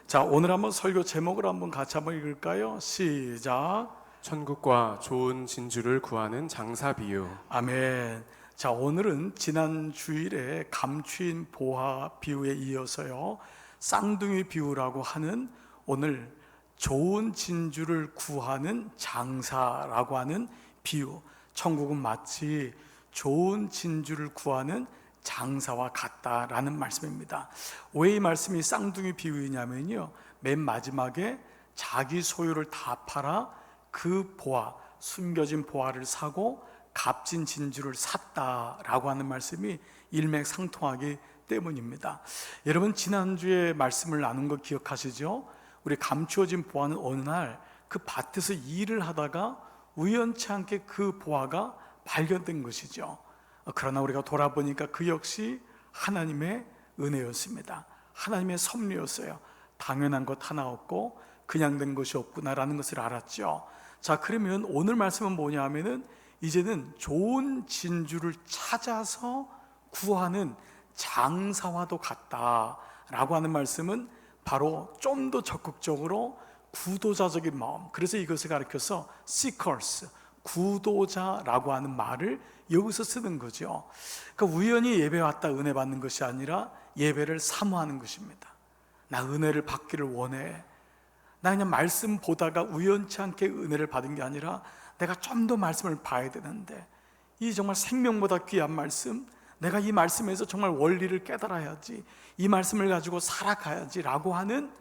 자, 오늘 한번 설교 제목을 한번 같이 한번 읽을까요? 시작. 천국과 좋은 진주를 구하는 장사 비유. 아멘. 자, 오늘은 지난 주일에 감추인 보화 비유에 이어서요, 쌍둥이 비유라고 하는 오늘 좋은 진주를 구하는 장사라고 하는 비유. 천국은 마치 좋은 진주를 구하는 장사와 같다라는 말씀입니다. 왜 이 말씀이 쌍둥이 비유이냐면요, 맨 마지막에 자기 소유를 다 팔아 그 보화, 숨겨진 보화를 사고 값진 진주를 샀다라고 하는 말씀이 일맥상통하기 때문입니다. 여러분, 지난주에 말씀을 나눈 거 기억하시죠? 우리 감추어진 보화는 어느 날 그 밭에서 일을 하다가 우연치 않게 그 보화가 발견된 것이죠. 그러나 우리가 돌아보니까 그 역시 하나님의 은혜였습니다. 하나님의 섭리였어요. 당연한 것 하나 없고 그냥 된 것이 없구나라는 것을 알았죠. 자, 그러면 오늘 말씀은 뭐냐 하면은 이제는 좋은 진주를 찾아서 구하는 장사와도 같다라고 하는 말씀은 바로 좀 더 적극적으로 구도자적인 마음, 그래서 이것을 가리켜서 seekers, 구도자라고 하는 말을 여기서 쓰는 거죠. 그러니까 우연히 예배 왔다 은혜 받는 것이 아니라 예배를 사모하는 것입니다. 나 은혜를 받기를 원해. 나 그냥 말씀 보다가 우연치 않게 은혜를 받은 게 아니라 내가 좀 더 말씀을 봐야 되는데, 이 정말 생명보다 귀한 말씀, 내가 이 말씀에서 정말 원리를 깨달아야지, 이 말씀을 가지고 살아가야지 라고 하는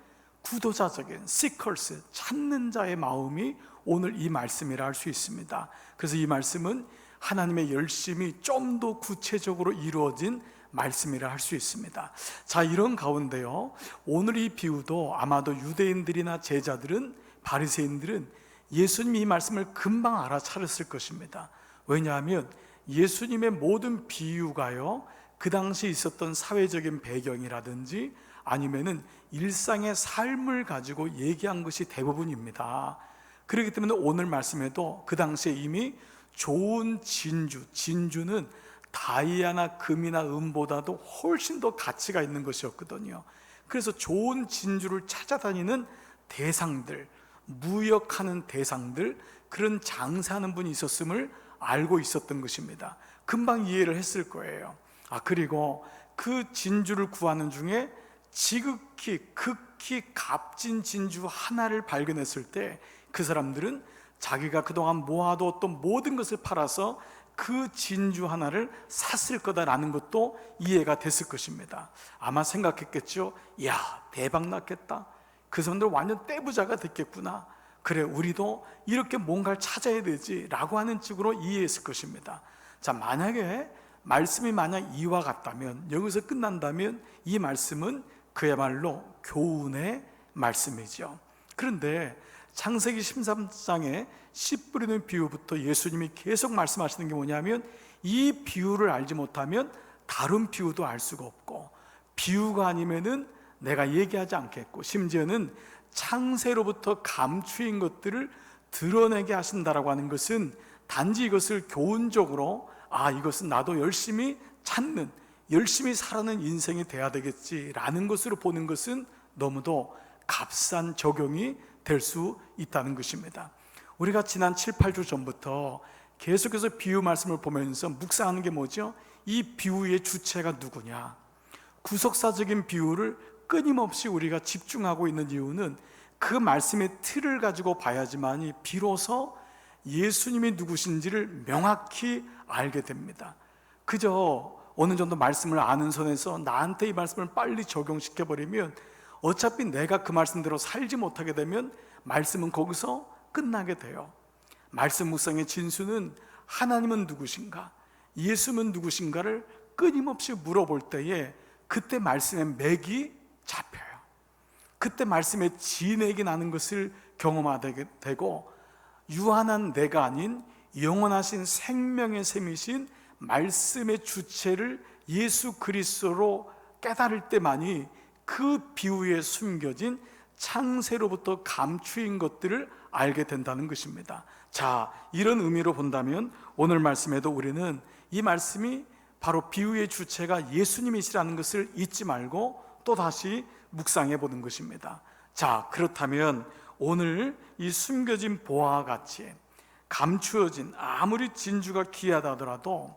구도자적인 seekers, 찾는 자의 마음이 오늘 이 말씀이라 할 수 있습니다. 그래서 이 말씀은 하나님의 열심이 좀 더 구체적으로 이루어진 말씀이라 할 수 있습니다. 자, 이런 가운데요, 오늘 이 비유도 아마도 유대인들이나 제자들은, 바리새인들은 예수님이 이 말씀을 금방 알아차렸을 것입니다. 왜냐하면 예수님의 모든 비유가요, 그 당시 있었던 사회적인 배경이라든지 아니면은 일상의 삶을 가지고 얘기한 것이 대부분입니다. 그렇기 때문에 오늘 말씀에도 그 당시에 이미 좋은 진주, 진주는 다이아나 금이나 은보다도 훨씬 더 가치가 있는 것이었거든요. 그래서 좋은 진주를 찾아다니는 대상들, 무역하는 대상들, 그런 장사하는 분이 있었음을 알고 있었던 것입니다. 금방 이해를 했을 거예요. 그리고 그 진주를 구하는 중에 지극히 극히 값진 진주 하나를 발견했을 때 그 사람들은 자기가 그동안 모아두었던 모든 것을 팔아서 그 진주 하나를 샀을 거다라는 것도 이해가 됐을 것입니다. 아마 생각했겠죠. 야, 대박 났겠다. 그 사람들 완전 떼부자가 됐겠구나. 그래, 우리도 이렇게 뭔가를 찾아야 되지 라고 하는 식으로 이해했을 것입니다. 자, 만약에 말씀이 만약 이와 같다면, 여기서 끝난다면 이 말씀은 그야말로 교훈의 말씀이죠. 그런데 창세기 13장에 씨 뿌리는 비유부터 예수님이 계속 말씀하시는 게 뭐냐면, 이 비유를 알지 못하면 다른 비유도 알 수가 없고, 비유가 아니면은 내가 얘기하지 않겠고, 심지어는 창세로부터 감추인 것들을 드러내게 하신다라고 하는 것은 단지 이것을 교훈적으로, 이것은 나도 열심히 찾는, 열심히 살아가는 인생이 돼야 되겠지라는 것으로 보는 것은 너무도 값싼 적용이 될 수 있다는 것입니다. 우리가 지난 7, 8주 전부터 계속해서 비유 말씀을 보면서 묵상하는 게 뭐죠? 이 비유의 주체가 누구냐? 구속사적인 비유를 끊임없이 우리가 집중하고 있는 이유는 그 말씀의 틀을 가지고 봐야지만이 비로소 예수님이 누구신지를 명확히 알게 됩니다. 그저 어느 정도 말씀을 아는 선에서 나한테 이 말씀을 빨리 적용시켜버리면 어차피 내가 그 말씀대로 살지 못하게 되면 말씀은 거기서 끝나게 돼요. 말씀 묵상의 진수는 하나님은 누구신가, 예수는 누구신가를 끊임없이 물어볼 때에 그때 말씀의 맥이 잡혀요. 그때 말씀의 진액이 나는 것을 경험하게 되고, 유한한 내가 아닌 영원하신 생명의 셈이신 말씀의 주체를 예수 그리스도로 깨달을 때만이 그 비유에 숨겨진 창세로부터 감추인 것들을 알게 된다는 것입니다. 자, 이런 의미로 본다면 오늘 말씀에도 우리는 이 말씀이 바로 비유의 주체가 예수님이시라는 것을 잊지 말고 또다시 묵상해 보는 것입니다. 자, 그렇다면 오늘 이 숨겨진 보화와 같이 감추어진 아무리 진주가 귀하다 하더라도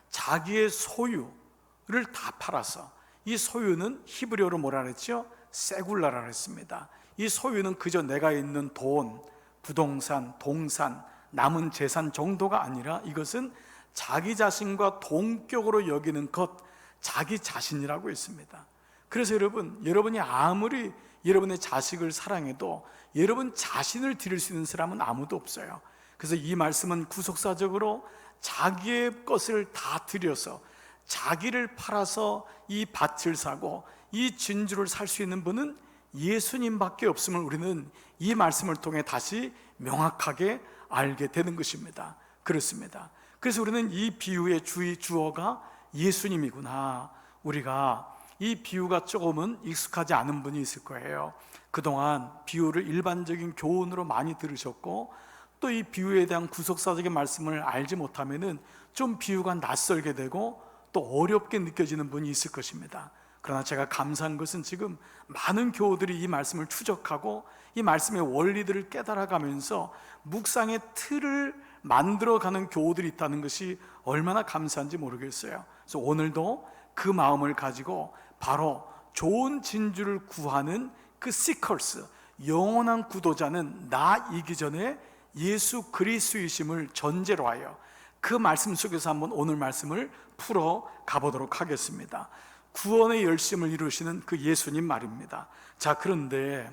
자기의 소유를 다 팔아서, 이 소유는 히브리어로 뭐라 그랬죠? 세굴라라 했습니다. 이 소유는 그저 내가 있는 돈, 부동산, 동산, 남은 재산 정도가 아니라 이것은 자기 자신과 동격으로 여기는 것, 자기 자신이라고 했습니다. 그래서 여러분이 아무리 여러분의 자식을 사랑해도 여러분 자신을 드릴 수 있는 사람은 아무도 없어요. 그래서 이 말씀은 구속사적으로 자기의 것을 다 들여서 자기를 팔아서 이 밭을 사고 이 진주를 살 수 있는 분은 예수님밖에 없음을 우리는 이 말씀을 통해 다시 명확하게 알게 되는 것입니다. 그렇습니다. 그래서 우리는 이 비유의 주어가 예수님이구나, 우리가 이 비유가 조금은 익숙하지 않은 분이 있을 거예요. 그동안 비유를 일반적인 교훈으로 많이 들으셨고, 또 이 비유에 대한 구속사적인 말씀을 알지 못하면은 좀 비유가 낯설게 되고 또 어렵게 느껴지는 분이 있을 것입니다. 그러나 제가 감사한 것은 지금 많은 교우들이 이 말씀을 추적하고 이 말씀의 원리들을 깨달아가면서 묵상의 틀을 만들어가는 교우들이 있다는 것이 얼마나 감사한지 모르겠어요. 그래서 오늘도 그 마음을 가지고 바로 좋은 진주를 구하는 그 시커스, 영원한 구도자는 나이기 전에 예수 그리스도이심을 전제로 하여 그 말씀 속에서 한번 오늘 말씀을 풀어 가보도록 하겠습니다. 구원의 열심을 이루시는 그 예수님 말입니다. 자, 그런데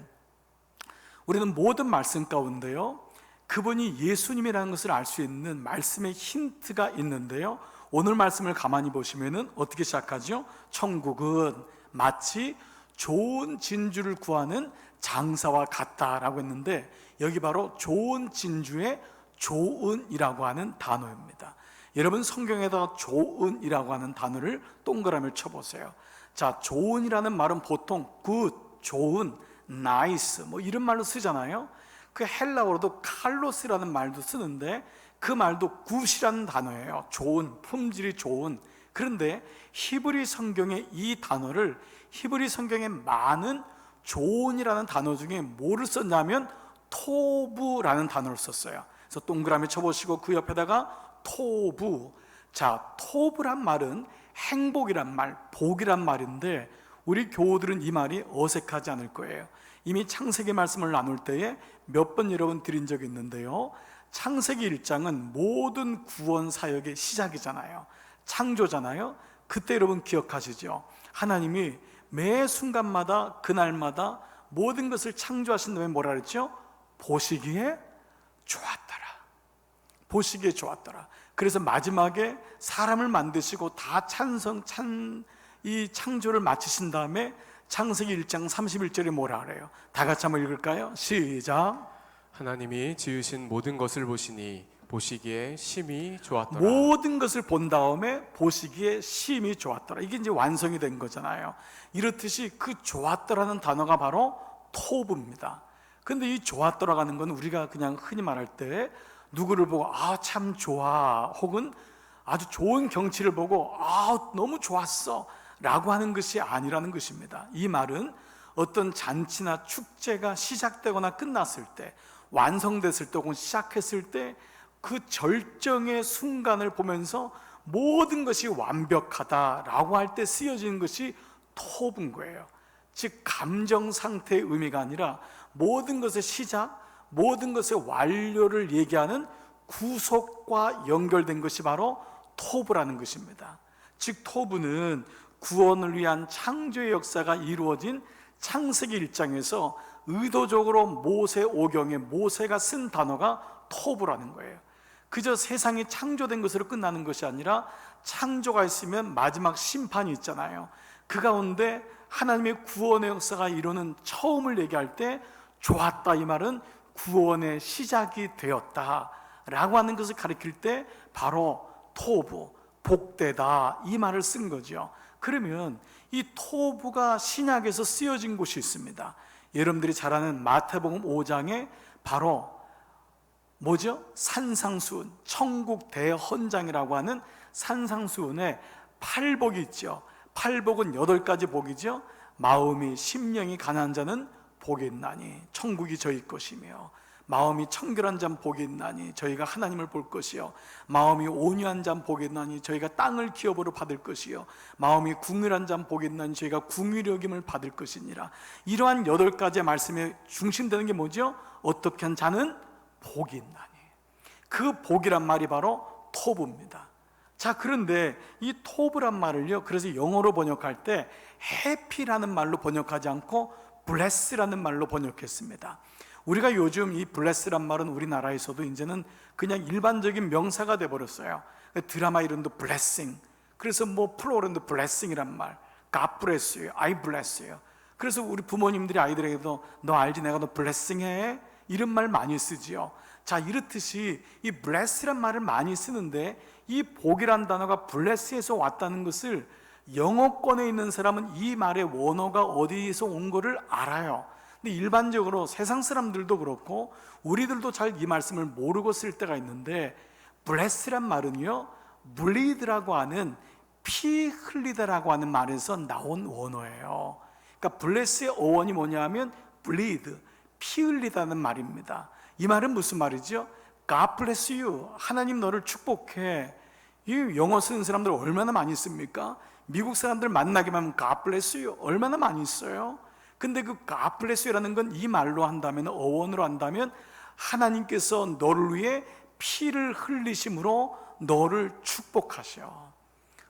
우리는 모든 말씀 가운데요, 그분이 예수님이라는 것을 알 수 있는 말씀의 힌트가 있는데요, 오늘 말씀을 가만히 보시면은 어떻게 시작하죠? 천국은 마치 좋은 진주를 구하는 장사와 같다라고 했는데, 여기 바로 좋은 진주의 좋은이라고 하는 단어입니다. 여러분 성경에다가 좋은이라고 하는 단어를 동그라미를 쳐보세요. 자, 좋은이라는 말은 보통 good, 좋은, nice 뭐 이런 말로 쓰잖아요. 그 헬라어로도 칼로스라는 말도 쓰는데 그 말도 굿이라는 단어예요. 좋은, 품질이 좋은. 그런데 히브리 성경의 이 단어를 히브리 성경의 많은 좋은이라는 단어 중에 뭐를 썼냐면 토부라는 단어를 썼어요. 그래서 동그라미 쳐보시고 그 옆에다가 토부. 자, 토부란 말은 행복이란 말, 복이란 말인데 우리 교우들은 이 말이 어색하지 않을 거예요. 이미 창세기 말씀을 나눌 때에 몇 번 여러분 드린 적이 있는데요, 창세기 1장은 모든 구원 사역의 시작이잖아요. 창조잖아요. 그때 여러분 기억하시죠? 하나님이 매 순간마다 그날마다 모든 것을 창조하신 다음에 뭐라 그랬죠? 보시기에 좋았더라. 보시기에 좋았더라. 그래서 마지막에 사람을 만드시고 다 이 창조를 마치신 다음에 창세기 1장 31절에 뭐라 그래요? 다 같이 한번 읽을까요? 시작. 하나님이 지으신 모든 것을 보시니 보시기에 심히 좋았더라. 모든 것을 본 다음에 보시기에 심히 좋았더라. 이게 이제 완성이 된 거잖아요. 이렇듯이 그 좋았더라는 단어가 바로 토부입니다. 근데 이 좋았더라고 하는 건 우리가 그냥 흔히 말할 때 누구를 보고 아 참 좋아, 혹은 아주 좋은 경치를 보고 아 너무 좋았어 라고 하는 것이 아니라는 것입니다. 이 말은 어떤 잔치나 축제가 시작되거나 끝났을 때, 완성됐을 때 혹은 시작했을 때 그 절정의 순간을 보면서 모든 것이 완벽하다라고 할 때 쓰여지는 것이 토부인 거예요. 즉 감정 상태의 의미가 아니라 모든 것의 시작, 모든 것의 완료를 얘기하는 구속과 연결된 것이 바로 토부라는 것입니다. 즉 토부는 구원을 위한 창조의 역사가 이루어진 창세기 1장에서 의도적으로 모세 오경에 모세가 쓴 단어가 토부라는 거예요. 그저 세상이 창조된 것으로 끝나는 것이 아니라 창조가 있으면 마지막 심판이 있잖아요. 그 가운데 하나님의 구원의 역사가 이루는 처음을 얘기할 때 좋았다, 이 말은 구원의 시작이 되었다 라고 하는 것을 가리킬 때 바로 토부, 복되다 이 말을 쓴 거죠. 그러면 이 토부가 신약에서 쓰여진 곳이 있습니다. 여러분들이 잘 아는 마태복음 5장에 바로 뭐죠? 산상수훈, 천국 대헌장이라고 하는 산상수훈에 팔복이 있죠. 팔복은 8가지 복이죠. 마음이 심령이 가난한 자는 복이 있나니 천국이 저희 것이며, 마음이 청결한 자는 복이 있나니 저희가 하나님을 볼 것이요, 마음이 온유한 자는 복이 있나니 저희가 땅을 기업으로 받을 것이요, 마음이 궁휼한 자는 복이 있나니 저희가 궁휼히 여김을 받을 것이니라. 이러한 8가지의 말씀에 중심되는 게 뭐죠? 어떻게 한 자는 복이 있나니. 그 복이란 말이 바로 토브입니다. 자, 그런데 이 토브란 말을요, 그래서 영어로 번역할 때 해피라는 말로 번역하지 않고 bless라는 말로 번역했습니다. 우리가 요즘 이 bless란 말은 우리나라에서도 이제는 그냥 일반적인 명사가 돼버렸어요. 드라마 이름도 blessing, 그래서 뭐 플로어랜드 blessing이란 말, God bless you, I bless you. 그래서 우리 부모님들이 아이들에게도 너 알지, 내가 너 blessing 해, 이런 말 많이 쓰지요. 자, 이렇듯이 이 bless란 말을 많이 쓰는데, 이 복이란 단어가 bless에서 왔다는 것을 영어권에 있는 사람은 이 말의 원어가 어디에서 온 거를 알아요. 근데 일반적으로 세상 사람들도 그렇고 우리들도 잘 이 말씀을 모르고 쓸 때가 있는데, bless란 말은요, bleed라고 하는 피 흘리다라고 하는 말에서 나온 원어예요. 그러니까 bless의 어원이 뭐냐면 bleed, 피 흘리다는 말입니다. 이 말은 무슨 말이죠? God bless you, 하나님 너를 축복해. 이 영어 쓰는 사람들 얼마나 많이 씁니까? 미국 사람들 만나기만 하면 God bless you 얼마나 많이 써요. 근데 그 God bless you라는 건 이 말로 한다면, 어원으로 한다면 하나님께서 너를 위해 피를 흘리심으로 너를 축복하셔.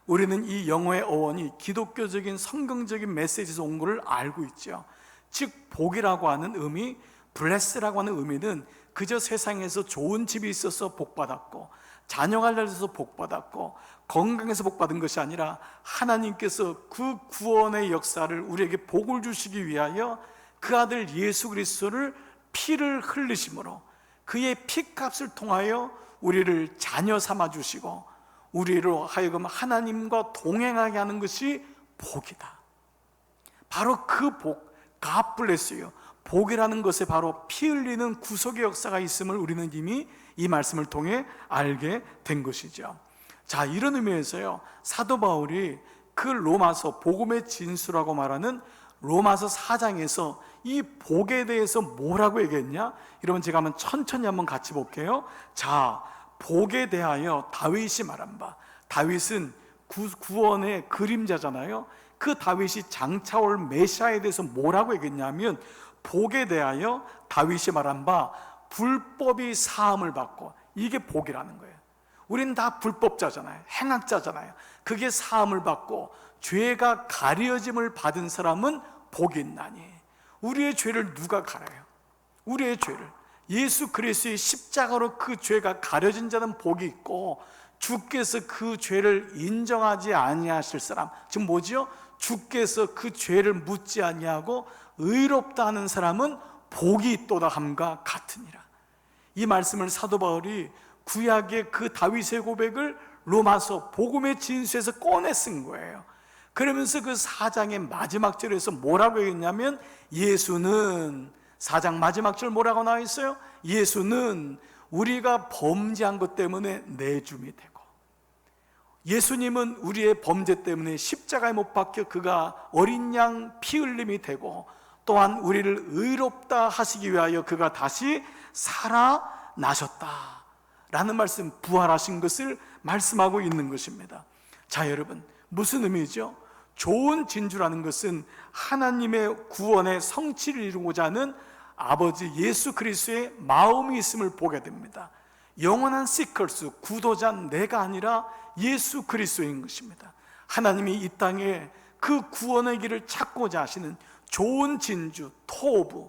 우리는 이 영어의 어원이 기독교적인 성경적인 메시지에서 온 것을 알고 있죠. 즉 복이라고 하는 의미, bless라고 하는 의미는 그저 세상에서 좋은 집이 있어서 복받았고, 자녀가 잘 돼서 복받았고, 건강해서 복받은 것이 아니라 하나님께서 그 구원의 역사를 우리에게 복을 주시기 위하여 그 아들 예수 그리스도를 피를 흘리심으로, 그의 피값을 통하여 우리를 자녀 삼아 주시고 우리로 하여금 하나님과 동행하게 하는 것이 복이다. 바로 그 복, God bless you, 복이라는 것에 바로 피 흘리는 구속의 역사가 있음을 우리는 이미 이 말씀을 통해 알게 된 것이죠. 자, 이런 의미에서요, 사도 바울이 그 로마서, 복음의 진수라고 말하는 로마서 4장에서 이 복에 대해서 뭐라고 얘기했냐? 여러분, 제가 한번 천천히 한번 같이 볼게요. 자, 복에 대하여 다윗이 말한 바, 다윗은 구원의 그림자잖아요. 그 다윗이 장차올 메시아에 대해서 뭐라고 얘기했냐면, 복에 대하여 다윗이 말한 바 불법이 사함을 받고, 이게 복이라는 거예요. 우리는 다 불법자잖아요. 행악자잖아요. 그게 사함을 받고 죄가 가려짐을 받은 사람은 복이 있나니. 우리의 죄를 누가 갈아요? 우리의 죄를 예수 그리스도의 십자가로 그 죄가 가려진 자는 복이 있고, 주께서 그 죄를 인정하지 아니하실 사람, 지금 뭐지요? 주께서 그 죄를 묻지 아니하고 의롭다 하는 사람은 복이 있도다 함과 같으니라. 이 말씀을 사도 바울이 구약의 그 다윗의 고백을 로마서 복음의 진수에서 꺼내 쓴 거예요. 그러면서 그 4장의 마지막 절에서 뭐라고 했냐면, 예수는, 4장 마지막 절 뭐라고 나와 있어요? 예수는 우리가 범죄한 것 때문에 내줌이 되고, 예수님은 우리의 범죄 때문에 십자가에 못 박혀 그가 어린 양 피 흘림이 되고, 또한 우리를 의롭다 하시기 위하여 그가 다시 살아나셨다 라는 말씀, 부활하신 것을 말씀하고 있는 것입니다. 자, 여러분, 무슨 의미죠? 좋은 진주라는 것은 하나님의 구원의 성취를 이루고자 하는 아버지 예수 그리스도의 마음이 있음을 보게 됩니다. 영원한 시커스, 구도자는 내가 아니라 예수 그리스도인 것입니다. 하나님이 이 땅에 그 구원의 길을 찾고자 하시는 좋은 진주, 토브,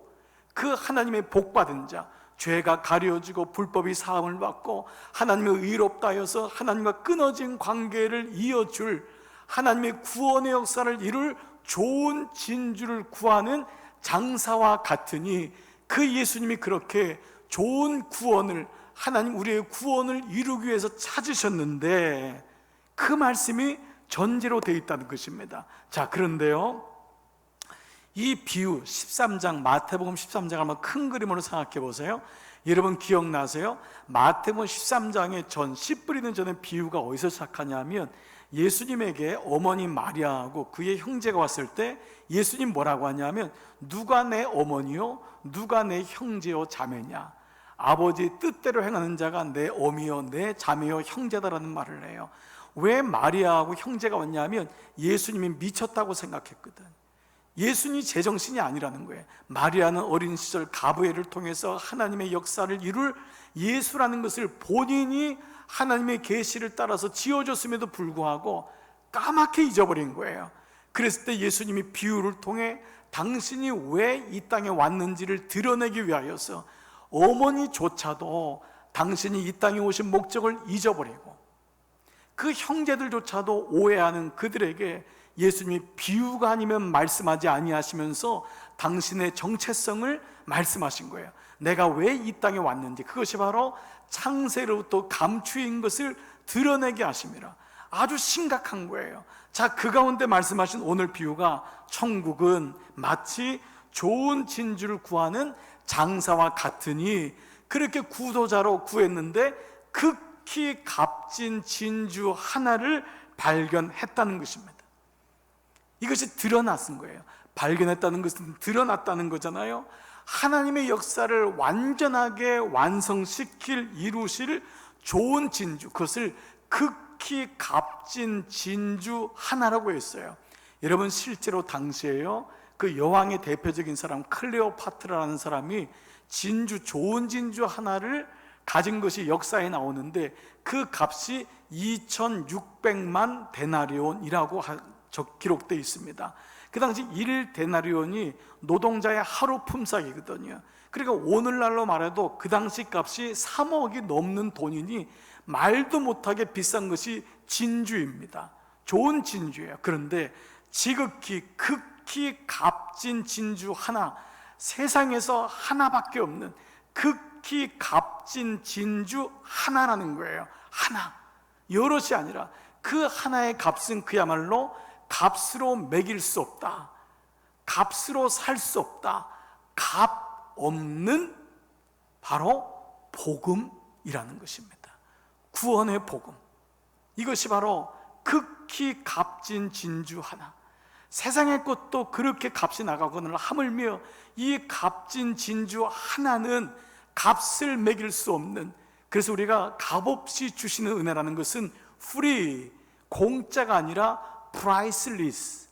그 하나님의 복받은 자, 죄가 가려지고 불법이 사함을 받고 하나님의 의롭다 하여서 하나님과 끊어진 관계를 이어줄 하나님의 구원의 역사를 이룰 좋은 진주를 구하는 장사와 같으니, 그 예수님이 그렇게 좋은 구원을, 하나님 우리의 구원을 이루기 위해서 찾으셨는데, 그 말씀이 전제로 되어 있다는 것입니다. 자, 그런데요, 이 비유 13장, 마태복음 13장 한번 큰 그림으로 생각해 보세요. 여러분 기억나세요? 마태복음 13장의 전 씨 뿌리는 전의 비유가 어디서 시작하냐면 예수님에게 어머니 마리아하고 그의 형제가 왔을 때 예수님 뭐라고 하냐면 누가 내 어머니요 누가 내 형제요 자매냐, 아버지 뜻대로 행하는 자가 내 어미요 내 자매요 형제다라는 말을 해요. 왜 마리아하고 형제가 왔냐면 예수님이 미쳤다고 생각했거든. 예수님이 제정신이 아니라는 거예요. 마리아는 어린 시절 가브리엘을 통해서 하나님의 역사를 이룰 예수라는 것을 본인이 하나님의 계시를 따라서 지어줬음에도 불구하고 까맣게 잊어버린 거예요. 그랬을 때 예수님이 비유를 통해 당신이 왜 이 땅에 왔는지를 드러내기 위하여서 어머니조차도 당신이 이 땅에 오신 목적을 잊어버리고 그 형제들조차도 오해하는 그들에게 예수님이 비유가 아니면 말씀하지 아니하시면서 당신의 정체성을 말씀하신 거예요. 내가 왜 이 땅에 왔는지, 그것이 바로 창세로부터 감추인 것을 드러내게 하심이라. 아주 심각한 거예요. 자, 그 가운데 말씀하신 오늘 비유가 천국은 마치 좋은 진주를 구하는 장사와 같으니, 그렇게 구도자로 구했는데 극히 값진 진주 하나를 발견했다는 것입니다. 이것이 드러났은 거예요. 발견했다는 것은 드러났다는 거잖아요. 하나님의 역사를 완전하게 완성시킬 이루실 좋은 진주, 그것을 극히 값진 진주 하나라고 했어요. 여러분, 실제로 당시에요, 그 여왕의 대표적인 사람 클레오파트라라는 사람이 진주, 좋은 진주 하나를 가진 것이 역사에 나오는데 그 값이 2600만 데나리온이라고 기록되어 있습니다. 그 당시 1데나리온이 노동자의 하루 품삯이거든요. 그러니까 오늘날로 말해도 그 당시 값이 3억이 넘는 돈이니 말도 못하게 비싼 것이 진주입니다. 좋은 진주예요. 그런데 지극히 극히 값진 진주 하나, 세상에서 하나밖에 없는 극히 값진 진주 하나라는 거예요. 하나, 여럿이 아니라 그 하나의 값은 그야말로 값으로 매길 수 없다, 값으로 살 수 없다, 값 없는 바로 복음이라는 것입니다. 구원의 복음, 이것이 바로 극히 값진 진주 하나. 세상의 것도 그렇게 값이 나가거늘 하물며 이 값진 진주 하나는 값을 매길 수 없는, 그래서 우리가 값없이 주시는 은혜라는 것은 free, 공짜가 아니라 priceless,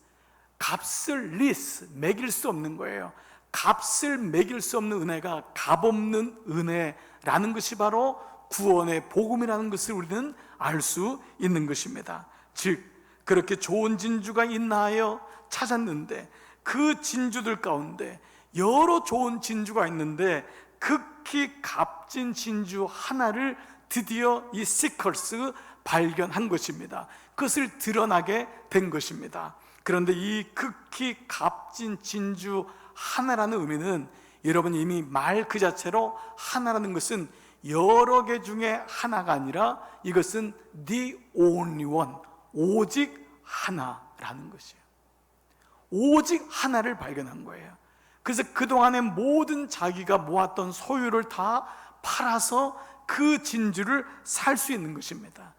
값을 less, 매길 수 없는 거예요. 값을 매길 수 없는 은혜가 값없는 은혜라는 것이 바로 구원의 복음이라는 것을 우리는 알 수 있는 것입니다. 즉, 그렇게 좋은 진주가 있나 하여 찾았는데 그 진주들 가운데 여러 좋은 진주가 있는데 극히 값진 진주 하나를 드디어 이 시커스 발견한 것입니다. 그것을 드러나게 된 것입니다. 그런데 이 극히 값진 진주 하나라는 의미는, 여러분, 이미 말 그 자체로 하나라는 것은 여러 개 중에 하나가 아니라 이것은 the only one, 오직 하나라는 것이에요. 오직 하나를 발견한 거예요. 그래서 그동안의 모든 자기가 모았던 소유를 다 팔아서 그 진주를 살 수 있는 것입니다.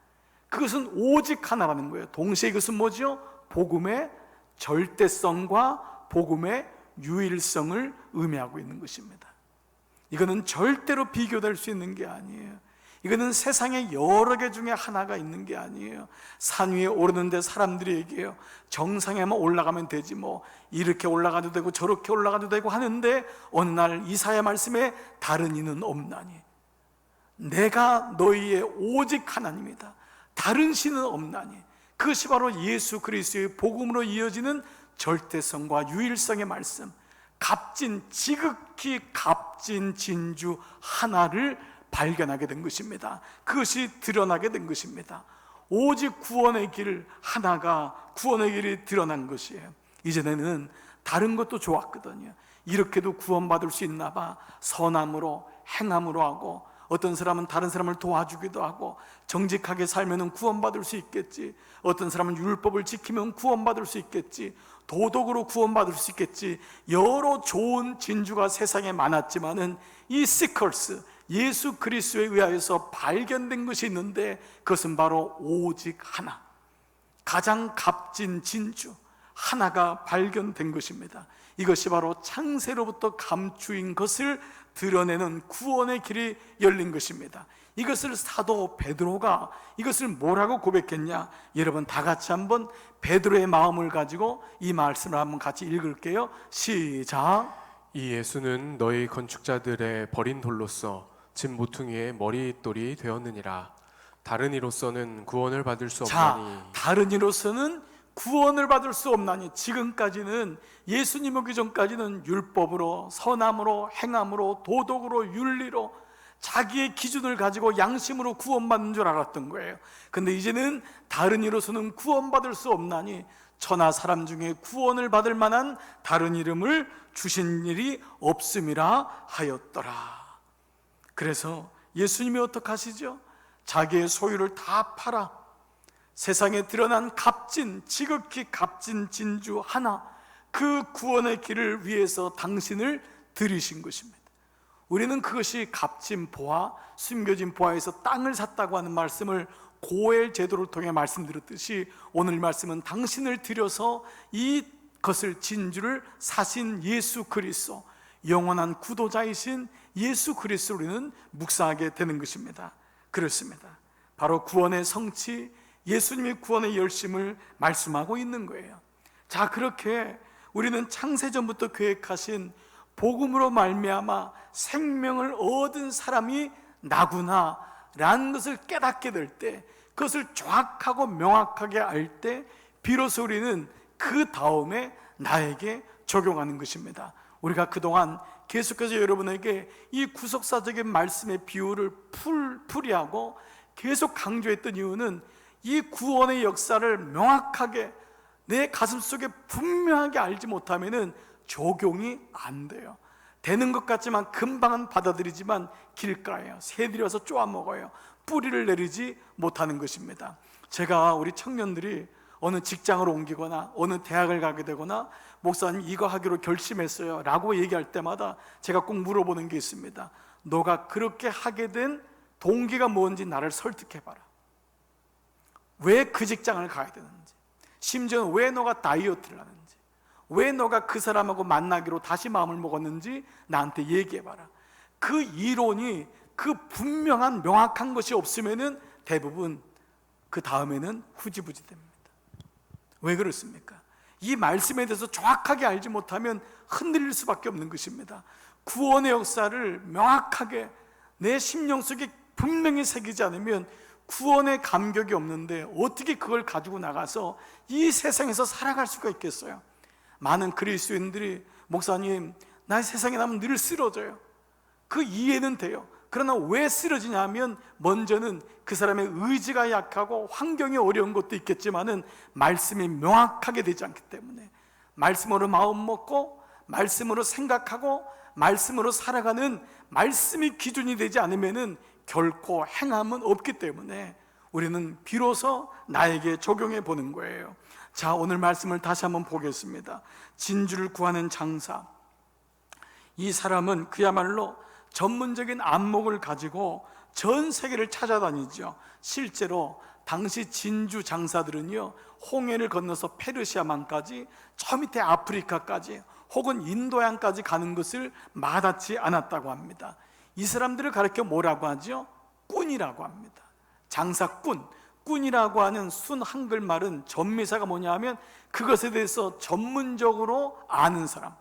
그것은 오직 하나라는 거예요. 동시에 이것은 뭐죠? 복음의 절대성과 복음의 유일성을 의미하고 있는 것입니다. 이거는 절대로 비교될 수 있는 게 아니에요. 이거는 세상에 여러 개 중에 하나가 있는 게 아니에요. 산 위에 오르는데 사람들이 얘기해요. 정상에만 올라가면 되지, 뭐 이렇게 올라가도 되고 저렇게 올라가도 되고 하는데 어느 날 이사야 말씀에 다른 이는 없나니, 내가 너희의 오직 하나님이다, 다른 신은 없나니. 그것이 바로 예수 그리스도의 복음으로 이어지는 절대성과 유일성의 말씀, 값진, 지극히 값진 진주 하나를 발견하게 된 것입니다. 그것이 드러나게 된 것입니다. 오직 구원의 길 하나가, 구원의 길이 드러난 것이에요. 이전에는 다른 것도 좋았거든요. 이렇게도 구원받을 수 있나 봐, 선함으로 행함으로 하고, 어떤 사람은 다른 사람을 도와주기도 하고, 정직하게 살면 구원받을 수 있겠지, 어떤 사람은 율법을 지키면 구원받을 수 있겠지, 도덕으로 구원받을 수 있겠지. 여러 좋은 진주가 세상에 많았지만은 이 시커스, 예수 그리스도에 의하여서 발견된 것이 있는데 그것은 바로 오직 하나, 가장 값진 진주 하나가 발견된 것입니다. 이것이 바로 창세로부터 감추인 것을 드러내는 구원의 길이 열린 것입니다. 이것을 사도 베드로가 이것을 뭐라고 고백했냐? 여러분 다 같이 한번 베드로의 마음을 가지고 이 말씀을 한번 같이 읽을게요. 시작. 이 예수는 너희 건축자들의 버린 돌로서 집 모퉁이의 머릿돌이 되었느니라. 다른 이로서는 구원을 받을 수 없나니. 다른 이로서는 구원을 받을 수 없나니. 지금까지는 예수님 오기 전까지는 율법으로, 선함으로, 행함으로, 도덕으로, 윤리로 자기의 기준을 가지고 양심으로 구원받는 줄 알았던 거예요. 근데 이제는 다른 이로서는 구원받을 수 없나니 천하 사람 중에 구원을 받을 만한 다른 이름을 주신 일이 없음이라 하였더라. 그래서 예수님이 어떻게 하시죠? 자기의 소유를 다 팔아 세상에 드러난 값진, 지극히 값진 진주 하나, 그 구원의 길을 위해서 당신을 들이신 것입니다. 우리는 그것이 값진 보화, 숨겨진 보화에서 땅을 샀다고 하는 말씀을 고엘 제도를 통해 말씀드렸듯이 오늘 말씀은 당신을 들여서 이것을 진주를 사신 예수 그리스도, 영원한 구도자이신 예수 그리스도를 우리는 묵상하게 되는 것입니다. 그렇습니다. 바로 구원의 성취, 예수님의 구원의 열심을 말씀하고 있는 거예요. 자, 그렇게 우리는 창세전부터 계획하신 복음으로 말미암아 생명을 얻은 사람이 나구나 라는 것을 깨닫게 될 때, 그것을 정확하고 명확하게 알 때 비로소 우리는 그 다음에 나에게 적용하는 것입니다. 우리가 그동안 계속해서 여러분에게 이 구속사적인 말씀의 비유를 풀이하고 계속 강조했던 이유는 이 구원의 역사를 명확하게 내 가슴속에 분명하게 알지 못하면 적용이 안 돼요. 되는 것 같지만 금방은 받아들이지만 길가에요. 새들이 와서 쪼아먹어요. 뿌리를 내리지 못하는 것입니다. 제가 우리 청년들이 어느 직장을 옮기거나 어느 대학을 가게 되거나 목사님 이거 하기로 결심했어요 라고 얘기할 때마다 제가 꼭 물어보는 게 있습니다. 너가 그렇게 하게 된 동기가 뭔지 나를 설득해봐라. 왜 그 직장을 가야 되는지, 심지어는 왜 너가 다이어트를 하는지, 왜 너가 그 사람하고 만나기로 다시 마음을 먹었는지 나한테 얘기해봐라. 그 이론이, 그 분명한 명확한 것이 없으면 대부분 그 다음에는 후지부지 됩니다. 왜 그렇습니까? 이 말씀에 대해서 정확하게 알지 못하면 흔들릴 수밖에 없는 것입니다. 구원의 역사를 명확하게 내 심령 속에 분명히 새기지 않으면 구원의 감격이 없는데 어떻게 그걸 가지고 나가서 이 세상에서 살아갈 수가 있겠어요? 많은 그리스도인들이 목사님 나 세상에 나면 늘 쓰러져요. 그 이해는 돼요. 그러나 왜 쓰러지냐 하면 먼저는 그 사람의 의지가 약하고 환경이 어려운 것도 있겠지만은 말씀이 명확하게 되지 않기 때문에, 말씀으로 마음 먹고 말씀으로 생각하고 말씀으로 살아가는 말씀이 기준이 되지 않으면은 결코 행함은 없기 때문에 우리는 비로소 나에게 적용해 보는 거예요. 자, 오늘 말씀을 다시 한번 보겠습니다. 진주를 구하는 장사, 이 사람은 그야말로 전문적인 안목을 가지고 전 세계를 찾아다니죠. 실제로 당시 진주 장사들은요, 홍해를 건너서 페르시아만까지, 저 밑에 아프리카까지 혹은 인도양까지 가는 것을 마다치 않았다고 합니다. 이 사람들을 가르쳐 뭐라고 하죠? 꾼이라고 합니다. 장사꾼, 꾼이라고 하는 순 한글말은 전미사가 뭐냐 하면 그것에 대해서 전문적으로 아는 사람,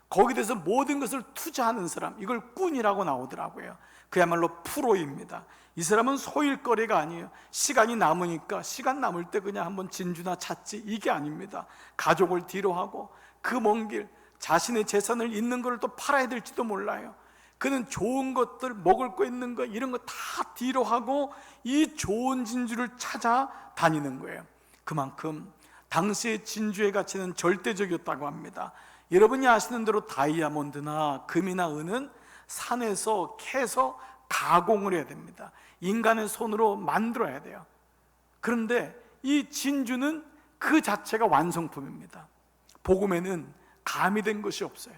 거기에 대해서 모든 것을 투자하는 사람, 이걸 꾼이라고 나오더라고요. 그야말로 프로입니다. 이 사람은 소일거리가 아니에요. 시간이 남으니까 시간 남을 때 그냥 한번 진주나 찾지, 이게 아닙니다. 가족을 뒤로 하고 그 먼 길 자신의 재산을 있는 걸 또 팔아야 될지도 몰라요. 그는 좋은 것들, 먹을 거 있는 거 이런 거 다 뒤로 하고 이 좋은 진주를 찾아 다니는 거예요. 그만큼 당시의 진주의 가치는 절대적이었다고 합니다. 여러분이 아시는 대로 다이아몬드나 금이나 은은 산에서 캐서 가공을 해야 됩니다. 인간의 손으로 만들어야 돼요. 그런데 이 진주는 그 자체가 완성품입니다. 복음에는 가미된 것이 없어요.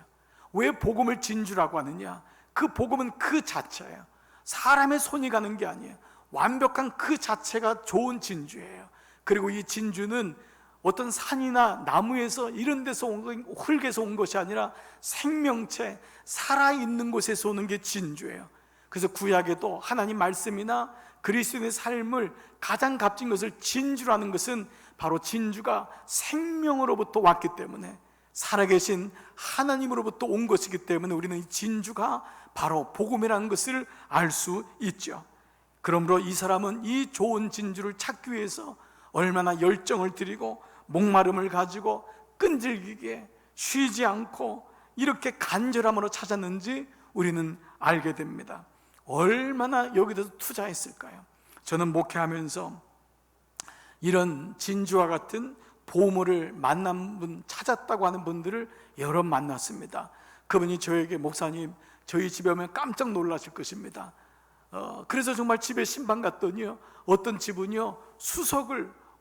왜 복음을 진주라고 하느냐? 그 복음은 그 자체예요. 사람의 손이 가는 게 아니에요. 완벽한 그 자체가 좋은 진주예요. 그리고 이 진주는 어떤 산이나 나무에서 이런 데서 온 흙에서 온 것이 아니라 생명체, 살아있는 곳에서 오는 게 진주예요. 그래서 구약에도 하나님 말씀이나 그리스도인의 삶을 가장 값진 것을 진주라는 것은 바로 진주가 생명으로부터 왔기 때문에, 살아계신 하나님으로부터 온 것이기 때문에 우리는 이 진주가 바로 복음이라는 것을 알 수 있죠. 그러므로 이 사람은 이 좋은 진주를 찾기 위해서 얼마나 열정을 들이고 목마름을 가지고 끈질기게 쉬지 않고 이렇게 간절함으로 찾았는지 우리는 알게 됩니다. 얼마나 여기서 투자했을까요? 저는 목회하면서 이런 진주와 같은 보물을 만난 분, 찾았다고 하는 분들을 여러 만났습니다. 그분이 저에게, 목사님, 저희 집에 오면 깜짝 놀라실 것입니다. 그래서 정말 집에 신방 갔더니요, 어떤 집은요,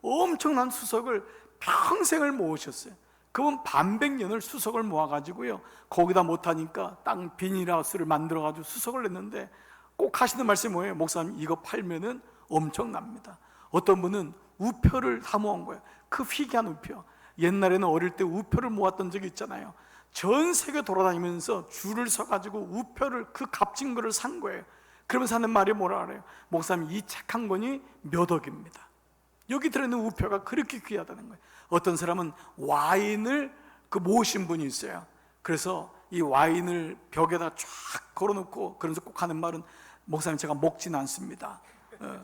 엄청난 수석을 평생을 모으셨어요. 그분 반백년을 수석을 모아가지고요, 거기다 못하니까 땅 비닐하우스를 만들어가지고 수석을 냈는데, 꼭 하시는 말씀이 뭐예요? 목사님, 이거 팔면은 엄청납니다. 어떤 분은 우표를 다 모은 거예요. 그 희귀한 우표. 옛날에는 어릴 때 우표를 모았던 적이 있잖아요. 전 세계 돌아다니면서 줄을 서가지고 우표를, 그 값진 거를 산 거예요. 그러면서 하는 말이 뭐라 그래요? 목사님, 이 책 한 권이 몇 억입니다. 여기 들어있는 우표가 그렇게 귀하다는 거예요. 어떤 사람은 와인을 모으신 분이 있어요. 그래서 이 와인을 벽에다 쫙 걸어놓고, 그러면서 꼭 하는 말은, 목사님, 제가 먹진 않습니다.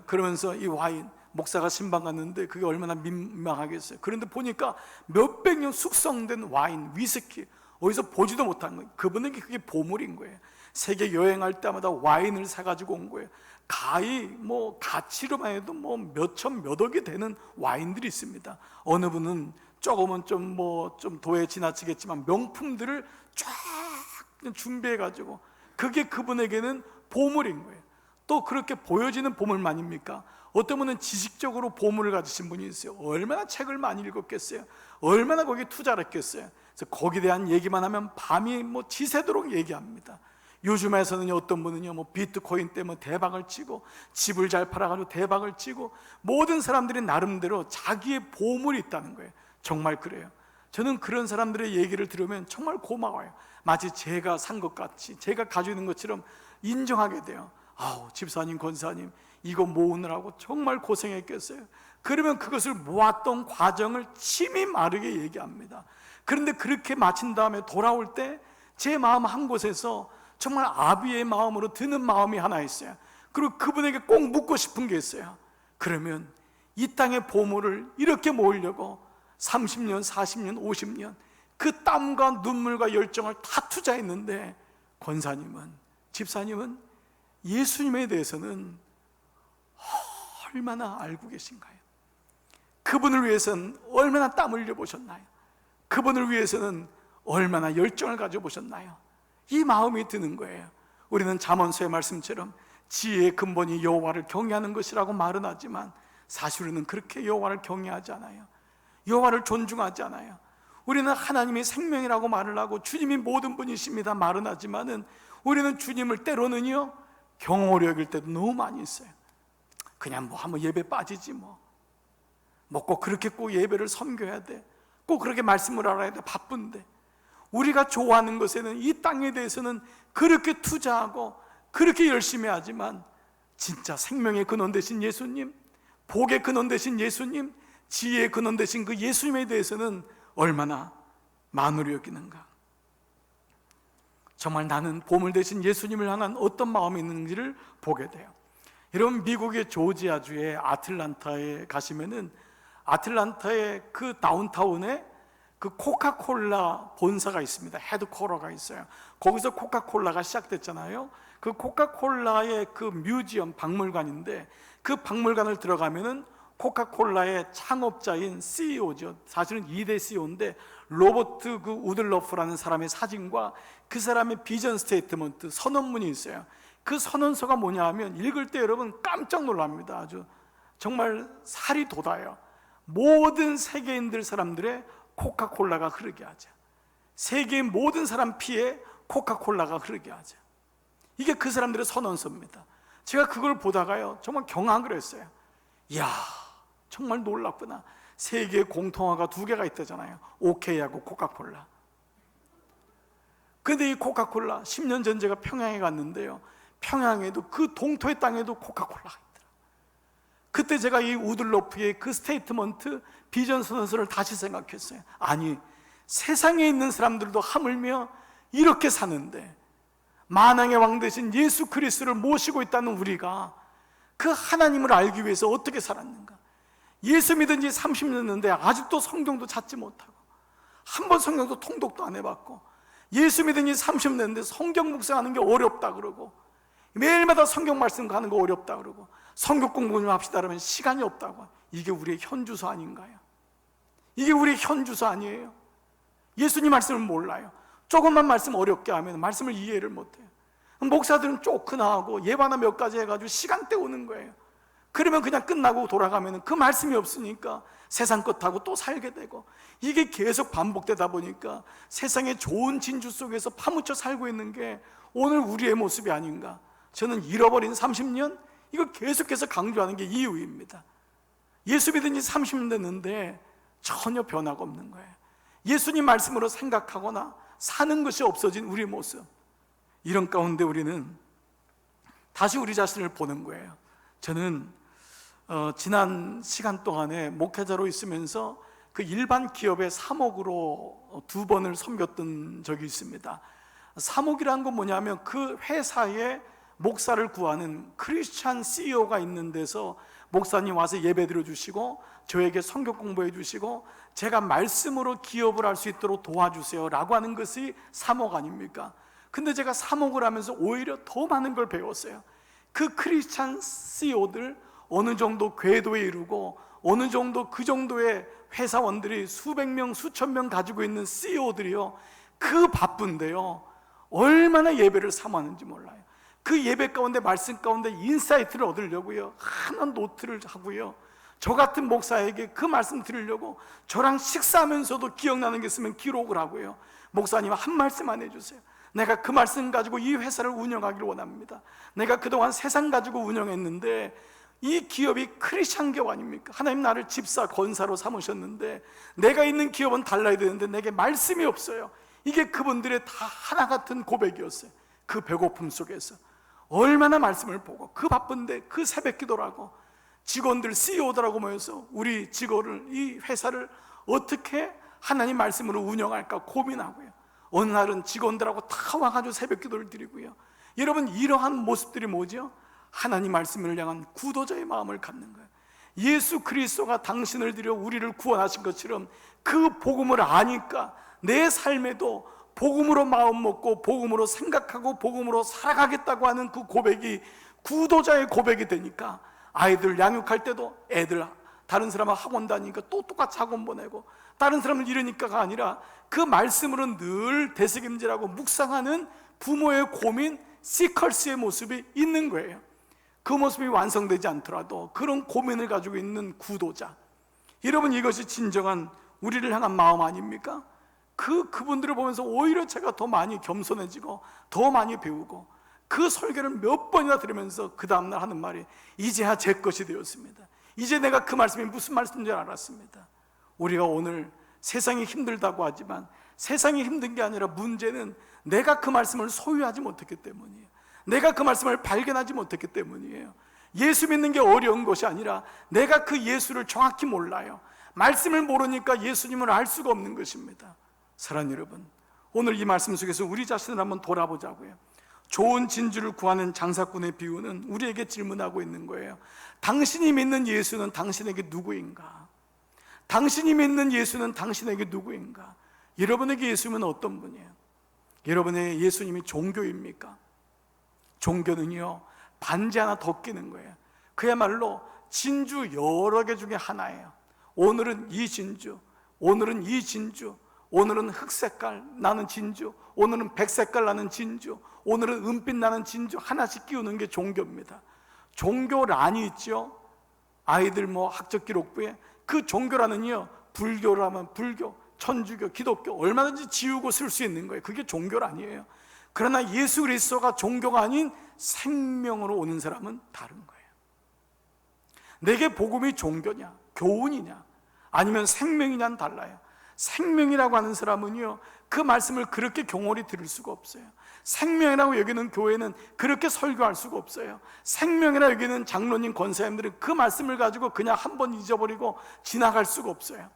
그러면서 이 와인, 목사가 신방 갔는데 그게 얼마나 민망하겠어요. 그런데 보니까 몇백 년 숙성된 와인, 위스키, 어디서 보지도 못한 거예요. 그분에게 그게 보물인 거예요. 세계 여행할 때마다 와인을 사가지고 온 거예요. 가치로만 해도 몇천 몇억이 되는 와인들이 있습니다. 어느 분은 조금은 좀 도에 지나치겠지만 명품들을 쫙 준비해가지고, 그게 그분에게는 보물인 거예요. 또 그렇게 보여지는 보물만입니까? 어떤 분은 지식적으로 보물을 가지신 분이 있어요. 얼마나 책을 많이 읽었겠어요? 얼마나 거기에 투자를 했겠어요? 그래서 거기에 대한 얘기만 하면 밤이 지새도록 얘기합니다. 요즘에서는 어떤 분은요, 비트코인 때문에 대박을 치고, 집을 잘 팔아가지고 대박을 치고, 모든 사람들이 나름대로 자기의 보물이 있다는 거예요. 정말 그래요. 저는 그런 사람들의 얘기를 들으면 정말 고마워요. 마치 제가 산 것 같이, 제가 가지고 있는 것처럼 인정하게 돼요. 아우, 집사님, 권사님, 이거 모으느라고 정말 고생했겠어요. 그러면 그것을 모았던 과정을 침이 마르게 얘기합니다. 그런데 그렇게 마친 다음에 돌아올 때 제 마음 한 곳에서 정말 아비의 마음으로 드는 마음이 하나 있어요. 그리고 그분에게 꼭 묻고 싶은 게 있어요. 그러면 이 땅의 보물을 이렇게 모으려고 30년, 40년, 50년 그 땀과 눈물과 열정을 다 투자했는데, 권사님은, 집사님은 예수님에 대해서는 얼마나 알고 계신가요? 그분을 위해서는 얼마나 땀 흘려 보셨나요? 그분을 위해서는 얼마나 열정을 가져 보셨나요? 이 마음이 드는 거예요. 우리는 잠언서의 말씀처럼 지혜의 근본이 여호와를 경외하는 것이라고 말은 하지만, 사실은 그렇게 여호와를 경외하지 않아요. 여호와를 존중하지 않아요. 우리는 하나님이 생명이라고 말을 하고 주님이 모든 분이십니다 말은 하지만은, 우리는 주님을 때로는요, 경홀히 여길 때도 너무 많이 있어요. 그냥 한번 예배 빠지지 꼭 그렇게 꼭 예배를 섬겨야 돼, 꼭 그렇게 말씀을 알아야 돼, 바쁜데. 우리가 좋아하는 것에는, 이 땅에 대해서는 그렇게 투자하고 그렇게 열심히 하지만, 진짜 생명의 근원 되신 예수님, 복의 근원 되신 예수님, 지혜의 근원 되신 그 예수님에 대해서는 얼마나 만으로 여기는가. 정말 나는 보물 되신 예수님을 향한 어떤 마음이 있는지를 보게 돼요. 여러분, 미국의 조지아주의 아틀란타에 가시면은, 아틀란타의 그 다운타운에 그 코카콜라 본사가 있습니다. 헤드쿼터가 있어요. 거기서 코카콜라가 시작됐잖아요. 그 코카콜라의 그 뮤지엄, 박물관인데, 그 박물관을 들어가면은 코카콜라의 창업자인 CEO죠. 사실은 2대 CEO인데 로버트 우들러프라는 사람의 사진과 그 사람의 비전 스테이트먼트, 선언문이 있어요. 그 선언서가 뭐냐 하면, 읽을 때 여러분 깜짝 놀랍니다. 아주 정말 살이 돋아요. 모든 세계인들 사람들의 코카콜라가 흐르게 하자. 세계의 모든 사람 피에 코카콜라가 흐르게 하자. 이게 그 사람들의 선언서입니다. 제가 그걸 보다가요, 정말 경악을 했어요. 이야, 정말 놀랍구나. 세계의 공통어가 두 개가 있다잖아요. 오케이하고 코카콜라. 근데 이 코카콜라 10년 전 제가 평양에 갔는데요, 평양에도 그 동토의 땅에도 코카콜라가 있더라. 그때 제가 이 우들로프의 그 스테이트먼트 비전 선언서를 다시 생각했어요. 아니, 세상에 있는 사람들도 하물며 이렇게 사는데 만왕의 왕 되신 예수 그리스도를 모시고 있다는 우리가 그 하나님을 알기 위해서 어떻게 살았는가? 예수 믿은 지 30년 됐는데 아직도 성경도 찾지 못하고, 한 번 성경도 통독도 안 해봤고, 예수 믿은 지 30년 됐는데 성경 묵상하는 게 어렵다 그러고, 매일마다 성경 말씀 가는 거 어렵다 그러고, 성경 공부 좀 합시다 그러면 시간이 없다고. 이게 우리의 현주소 아닌가요? 이게 우리의 현주소 아니에요? 예수님 말씀을 몰라요. 조금만 말씀 어렵게 하면 말씀을 이해를 못해요. 목사들은 쪼크나 하고 예화나 몇 가지 해가지고 시간 때우는 거예요. 그러면 그냥 끝나고 돌아가면 그 말씀이 없으니까 세상 것하고 또 살게 되고, 이게 계속 반복되다 보니까 세상의 좋은 진주 속에서 파묻혀 살고 있는 게 오늘 우리의 모습이 아닌가. 저는 잃어버린 30년, 이거 계속해서 강조하는 게 이유입니다. 예수 믿은 지 30년 됐는데 전혀 변화가 없는 거예요. 예수님 말씀으로 생각하거나 사는 것이 없어진 우리 모습, 이런 가운데 우리는 다시 우리 자신을 보는 거예요. 저는 지난 시간 동안에 목회자로 있으면서 그 일반 기업의 사목으로 2번을 섬겼던 적이 있습니다. 사목이란 건 뭐냐면 그 회사에 목사를 구하는 크리스찬 CEO가 있는 데서 목사님 와서 예배 드려 주시고 저에게 성경 공부해 주시고 제가 말씀으로 기업을 할 수 있도록 도와주세요 라고 하는 것이 사목 아닙니까? 근데 제가 사목을 하면서 오히려 더 많은 걸 배웠어요. 그 크리스찬 CEO들 어느 정도 궤도에 이르고 어느 정도 그 정도의 회사원들이 수백 명 수천 명 가지고 있는 CEO들이요, 그 바쁜데요 얼마나 예배를 사모하는지 몰라요. 그 예배 가운데 말씀 가운데 인사이트를 얻으려고요 하나 노트를 하고요, 저 같은 목사에게 그 말씀 들으려고 저랑 식사하면서도 기억나는 게 있으면 기록을 하고요, 목사님 한 말씀만 해주세요. 내가 그 말씀 가지고 이 회사를 운영하기를 원합니다. 내가 그동안 세상 가지고 운영했는데 이 기업이 크리스찬 기업 아닙니까? 하나님 나를 집사 권사로 삼으셨는데 내가 있는 기업은 달라야 되는데 내게 말씀이 없어요. 이게 그분들의 다 하나 같은 고백이었어요. 그 배고픔 속에서 얼마나 말씀을 보고, 그 바쁜데 그 새벽 기도라고 직원들 CEO들하고 모여서 우리 직원을, 이 회사를 어떻게 하나님 말씀으로 운영할까 고민하고요, 어느 날은 직원들하고 다 와가지고 새벽 기도를 드리고요. 여러분, 이러한 모습들이 뭐죠? 하나님 말씀을 향한 구도자의 마음을 갖는 거예요. 예수 그리스도가 당신을 들여 우리를 구원하신 것처럼 그 복음을 아니까 내 삶에도 복음으로 마음 먹고 복음으로 생각하고 복음으로 살아가겠다고 하는 그 고백이 구도자의 고백이 되니까, 아이들 양육할 때도 애들 다른 사람하고 학원 다니니까 또 똑같이 학원 보내고, 다른 사람을 잃으니까가 아니라 그 말씀으로 늘 되새김질하고 묵상하는 부모의 고민, 시컬스의 모습이 있는 거예요. 그 모습이 완성되지 않더라도 그런 고민을 가지고 있는 구도자, 여러분, 이것이 진정한 우리를 향한 마음 아닙니까? 그분들을 보면서 오히려 제가 더 많이 겸손해지고 더 많이 배우고, 그 설교를 몇 번이나 들으면서 그 다음날 하는 말이 이제야 제 것이 되었습니다. 이제 내가 그 말씀이 무슨 말씀인지 알았습니다. 우리가 오늘 세상이 힘들다고 하지만 세상이 힘든 게 아니라 문제는 내가 그 말씀을 소유하지 못했기 때문이에요. 내가 그 말씀을 발견하지 못했기 때문이에요. 예수 믿는 게 어려운 것이 아니라 내가 그 예수를 정확히 몰라요. 말씀을 모르니까 예수님을 알 수가 없는 것입니다. 사랑하는 여러분, 오늘 이 말씀 속에서 우리 자신을 한번 돌아보자고요. 좋은 진주를 구하는 장사꾼의 비유는 우리에게 질문하고 있는 거예요. 당신이 믿는 예수는 당신에게 누구인가? 당신이 믿는 예수는 당신에게 누구인가? 여러분에게 예수님은 어떤 분이에요? 여러분의 예수님이 종교입니까? 종교는요, 반지 하나 더 끼는 거예요. 그야말로 진주 여러 개 중에 하나예요. 오늘은 이 진주, 오늘은 이 진주, 오늘은 흑색깔 나는 진주, 오늘은 백색깔 나는 진주, 오늘은 은빛 나는 진주, 하나씩 끼우는 게 종교입니다. 종교란이 있죠. 아이들 학적 기록부에 그 종교란은요, 불교라면 불교, 천주교, 기독교 얼마든지 지우고 쓸 수 있는 거예요. 그게 종교란이에요. 그러나 예수 그리스도가 종교가 아닌 생명으로 오는 사람은 다른 거예요. 내게 복음이 종교냐? 교훈이냐 아니면 생명이냐는 달라요. 생명이라고 하는 사람은요, 그 말씀을 그렇게 경홀히 들을 수가 없어요. 생명이라고 여기는 교회는 그렇게 설교할 수가 없어요. 생명이라고 여기는 장로님, 권사님들은 그 말씀을 가지고 그냥 한 번 잊어버리고 지나갈 수가 없어요.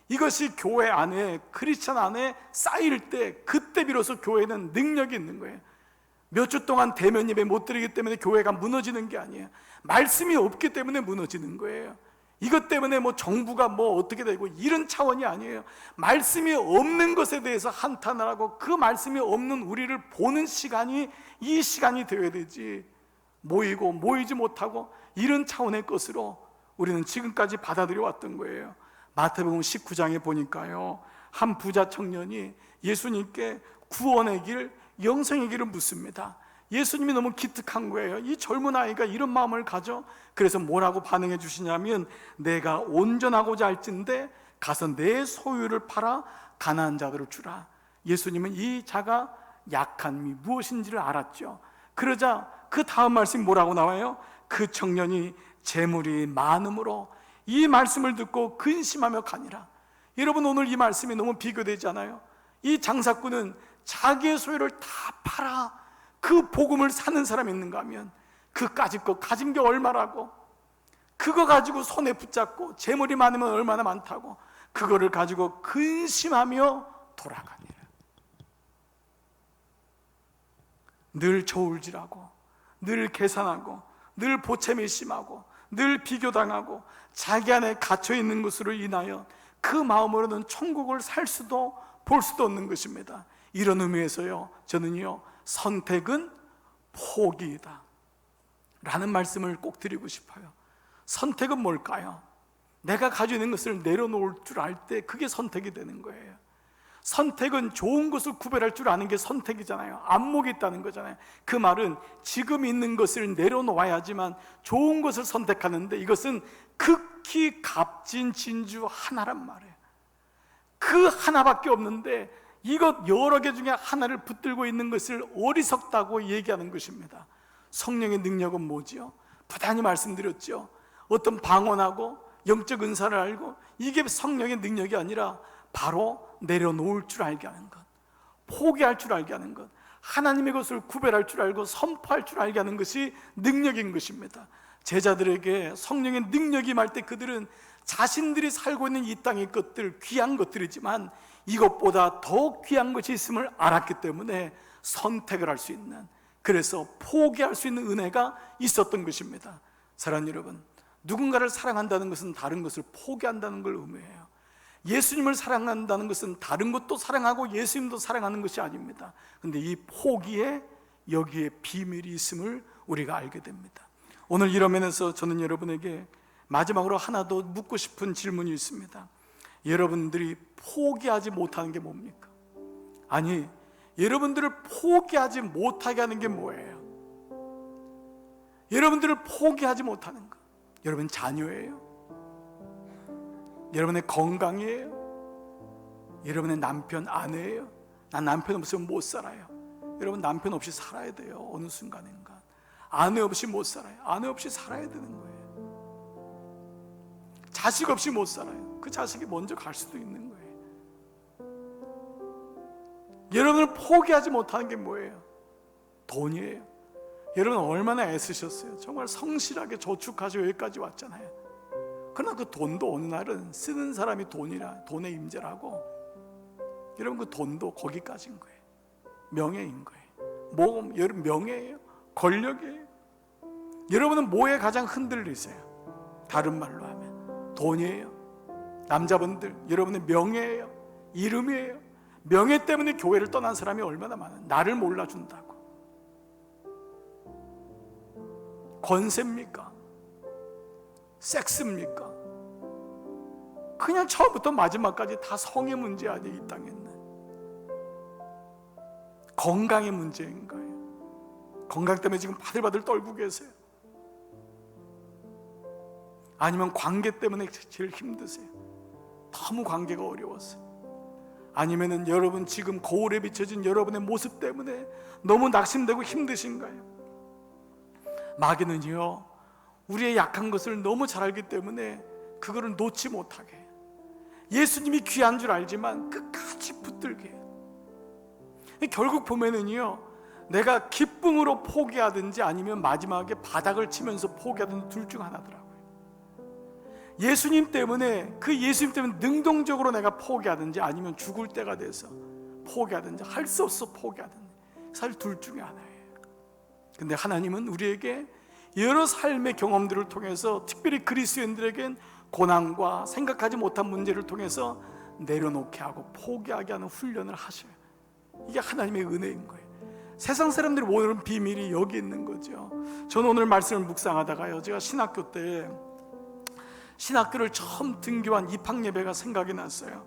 이것이 교회 안에, 크리스찬 안에 쌓일 때, 그때 비로소 교회는 능력이 있는 거예요. 몇 주 동안 대면 예배 못 드리기 때문에 교회가 무너지는 게 아니에요. 말씀이 없기 때문에 무너지는 거예요. 이것 때문에 뭐 정부가 뭐 어떻게 되고 이런 차원이 아니에요. 말씀이 없는 것에 대해서 한탄을 하고 그 말씀이 없는 우리를 보는 시간이 이 시간이 되어야 되지, 모이고 모이지 못하고 이런 차원의 것으로 우리는 지금까지 받아들여 왔던 거예요. 마태복음 19장에 보니까요, 한 부자 청년이 예수님께 구원의 길, 영생의 길을 묻습니다. 예수님이 너무 기특한 거예요. 이 젊은 아이가 이런 마음을 가져. 그래서 뭐라고 반응해 주시냐면, 내가 온전하고자 할진대 가서 내 소유를 팔아 가난한 자들을 주라. 예수님은 이 자가 약함이 무엇인지를 알았죠. 그러자 그 다음 말씀이 뭐라고 나와요? 그 청년이 재물이 많음으로 이 말씀을 듣고 근심하며 가니라. 여러분, 오늘 이 말씀이 너무 비교되잖아요. 이 장사꾼은 자기의 소유를 다 팔아 그 복음을 사는 사람이 있는가 하면, 그까짓 거 가진 게 얼마라고, 그거 가지고 손에 붙잡고 재물이 많으면 얼마나 많다고 그거를 가지고 근심하며 돌아가니라. 늘 저울질하고 늘 계산하고 늘 보채미심하고 늘 비교당하고 자기 안에 갇혀있는 것으로 인하여 그 마음으로는 천국을 살 수도 볼 수도 없는 것입니다. 이런 의미에서요, 저는요, 선택은 포기이다 라는 말씀을 꼭 드리고 싶어요. 선택은 뭘까요? 내가 가지고 있는 것을 내려놓을 줄 알 때 그게 선택이 되는 거예요. 선택은 좋은 것을 구별할 줄 아는 게 선택이잖아요. 안목이 있다는 거잖아요. 그 말은 지금 있는 것을 내려놓아야지만 좋은 것을 선택하는데, 이것은 극히 값진 진주 하나란 말이에요. 그 하나밖에 없는데 이것 여러 개 중에 하나를 붙들고 있는 것을 어리석다고 얘기하는 것입니다. 성령의 능력은 뭐지요? 부단히 말씀드렸죠. 어떤 방언하고 영적 은사를 알고, 이게 성령의 능력이 아니라 바로 내려놓을 줄 알게 하는 것, 포기할 줄 알게 하는 것, 하나님의 것을 구별할 줄 알고 선포할 줄 알게 하는 것이 능력인 것입니다. 제자들에게 성령의 능력이 임할 때 그들은 자신들이 살고 있는 이 땅의 것들, 귀한 것들이지만 이것보다 더 귀한 것이 있음을 알았기 때문에 선택을 할 수 있는, 그래서 포기할 수 있는 은혜가 있었던 것입니다. 사랑하는 여러분, 누군가를 사랑한다는 것은 다른 것을 포기한다는 걸 의미해요. 예수님을 사랑한다는 것은 다른 것도 사랑하고 예수님도 사랑하는 것이 아닙니다. 그런데 이 포기에 여기에 비밀이 있음을 우리가 알게 됩니다. 오늘 이런 면에서 저는 여러분에게 마지막으로 하나 더 묻고 싶은 질문이 있습니다. 여러분들이 포기하지 못하는 게 뭡니까? 아니, 여러분들을 포기하지 못하게 하는 게 뭐예요? 여러분들을 포기하지 못하는 것, 여러분 자녀예요? 여러분의 건강이에요? 여러분의 남편, 아내예요? 난 남편 없으면 못 살아요. 여러분, 남편 없이 살아야 돼요. 어느 순간인가. 아내 없이 못 살아요. 아내 없이 살아야 되는 거예요. 자식 없이 못 살아요. 그 자식이 먼저 갈 수도 있는 거예요. 여러분을 포기하지 못하는 게 뭐예요? 돈이에요. 여러분 얼마나 애쓰셨어요. 정말 성실하게 저축하시고 여기까지 왔잖아요. 그러나 그 돈도 어느 날은 쓰는 사람이 돈의 임재라고, 여러분 그 돈도 거기까지인 거예요. 명예인 거예요. 여러분 명예예요? 권력이에요? 여러분은 뭐에 가장 흔들리세요? 다른 말로 하면 돈이에요. 남자분들, 여러분의 명예예요? 이름이에요? 명예 때문에 교회를 떠난 사람이 얼마나 많아요. 나를 몰라준다고. 권세입니까? 섹스입니까? 그냥 처음부터 마지막까지 다 성의 문제 아니에요. 이 땅에는 건강의 문제인 거예요. 건강 때문에 지금 바들바들 떨고 계세요. 아니면 관계 때문에 제일 힘드세요. 너무 관계가 어려웠어요. 아니면은 여러분 지금 거울에 비춰진 여러분의 모습 때문에 너무 낙심되고 힘드신가요? 마귀는요, 우리의 약한 것을 너무 잘 알기 때문에 그거를 놓지 못하게 해요. 예수님이 귀한 줄 알지만 끝까지 붙들게 해요. 결국 보면은요, 내가 기쁨으로 포기하든지 아니면 마지막에 바닥을 치면서 포기하든지 둘 중 하나더라고요. 예수님 때문에 능동적으로 내가 포기하든지 아니면 죽을 때가 돼서 포기하든지 할 수 없어 포기하든지, 사실 둘 중에 하나예요. 근데 하나님은 우리에게 여러 삶의 경험들을 통해서, 특별히 그리스도인들에겐 고난과 생각하지 못한 문제를 통해서 내려놓게 하고 포기하게 하는 훈련을 하셔요. 이게 하나님의 은혜인 거예요. 세상 사람들이 모르는 비밀이 여기 있는 거죠. 저는 오늘 말씀을 묵상하다가요, 제가 신학교를 처음 등교한 입학예배가 생각이 났어요.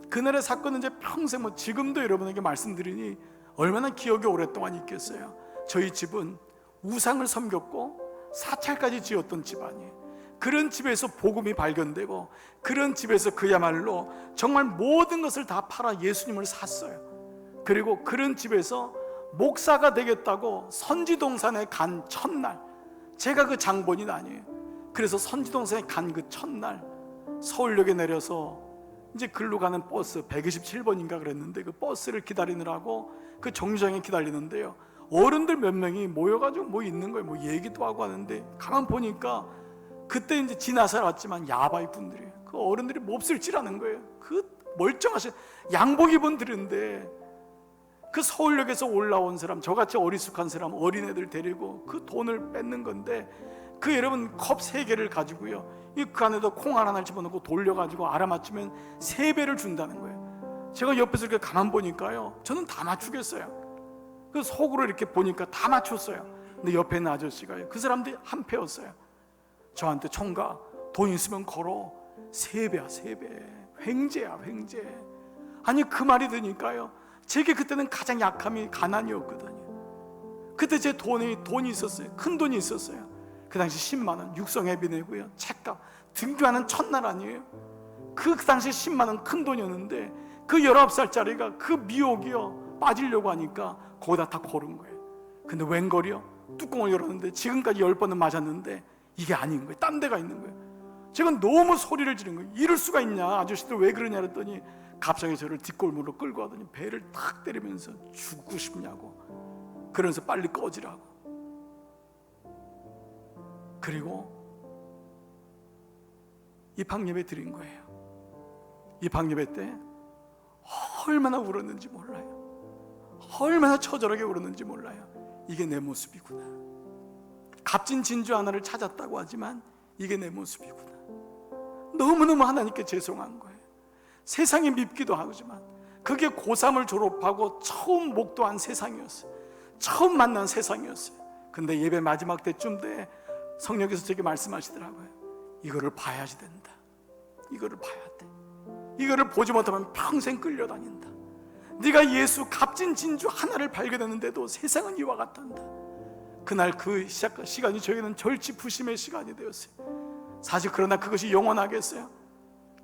그날의 사건은 이제 평생, 지금도 여러분에게 말씀드리니 얼마나 기억이 오랫동안 있겠어요. 저희 집은 우상을 섬겼고 사찰까지 지었던 집안이에요. 그런 집에서 복음이 발견되고, 그런 집에서 그야말로 정말 모든 것을 다 팔아 예수님을 샀어요. 그리고 그런 집에서 목사가 되겠다고 선지동산에 간 첫날, 제가 그 장본인 아니에요. 그래서 선지동산에 간 그 첫날 서울역에 내려서 이제 글로 가는 버스 127번인가 그랬는데, 그 버스를 기다리느라고 그 정류장에 기다리는데요, 어른들 몇 명이 모여가지고 뭐 있는 거예요. 뭐 얘기도 하고 하는데, 가만 보니까 그때 이제 지나서 왔지만 야바이 분들이에요. 그 어른들이 몹쓸 찌라는 거예요. 그 멀쩡하신 양복 입은 들인데, 그 서울역에서 올라온 사람, 저같이 어리숙한 사람, 어린애들 데리고 그 돈을 뺏는 건데, 그 여러분 컵 3개를 가지고요, 그 안에다 콩 하나를 집어넣고 돌려가지고 알아맞히면 3배를 준다는 거예요. 제가 옆에서 이렇게 가만 보니까요, 저는 다 맞추겠어요. 그 속으로 이렇게 보니까 다 맞췄어요. 근데 옆에 있는 아저씨가요, 그 사람들이 한 패였어요. 저한테 총각, 돈 있으면 걸어. 3배야 3배. 횡재야 횡재. 아니 그 말이 드니까요, 제게 그때는 가장 약함이 가난이었거든요. 그때 제 돈이 있었어요. 큰 돈이 있었어요. 그 당시 10만 원 육성회비 내고요, 책값, 등교하는 첫날 아니에요. 그 당시 10만 원 큰 돈이었는데, 그 19살짜리가 그 미혹이요 빠지려고 하니까 거기다 다 고른 거예요. 근데 웬걸이요, 뚜껑을 열었는데 지금까지 10번은 맞았는데 이게 아닌 거예요. 딴 데가 있는 거예요. 제가 너무 소리를 지른 거예요. 이럴 수가 있냐, 아저씨들 왜 그러냐 그랬더니 갑자기 저를 뒷골문으로 끌고 가더니 배를 탁 때리면서 죽고 싶냐고, 그러면서 빨리 꺼지라고. 그리고 입학예배 드린 거예요. 입학예배 때 얼마나 울었는지 몰라요. 얼마나 처절하게 울었는지 몰라요. 이게 내 모습이구나. 값진 진주 하나를 찾았다고 하지만 이게 내 모습이구나. 너무너무 하나님께 죄송한 거예요. 세상에 밉기도 하지만 그게 고3을 졸업하고 처음 목도한 세상이었어요. 처음 만난 세상이었어요. 근데 예배 마지막 때쯤 돼 성령께서 제게 말씀하시더라고요. 이거를 봐야지 된다. 이거를 봐야 돼. 이거를 보지 못하면 평생 끌려다닌다. 네가 예수 값진 진주 하나를 발견했는데도 세상은 이와 같단다. 그날 그 시간이 저에게는 절치부심의 시간이 되었어요. 사실 그러나 그것이 영원하겠어요?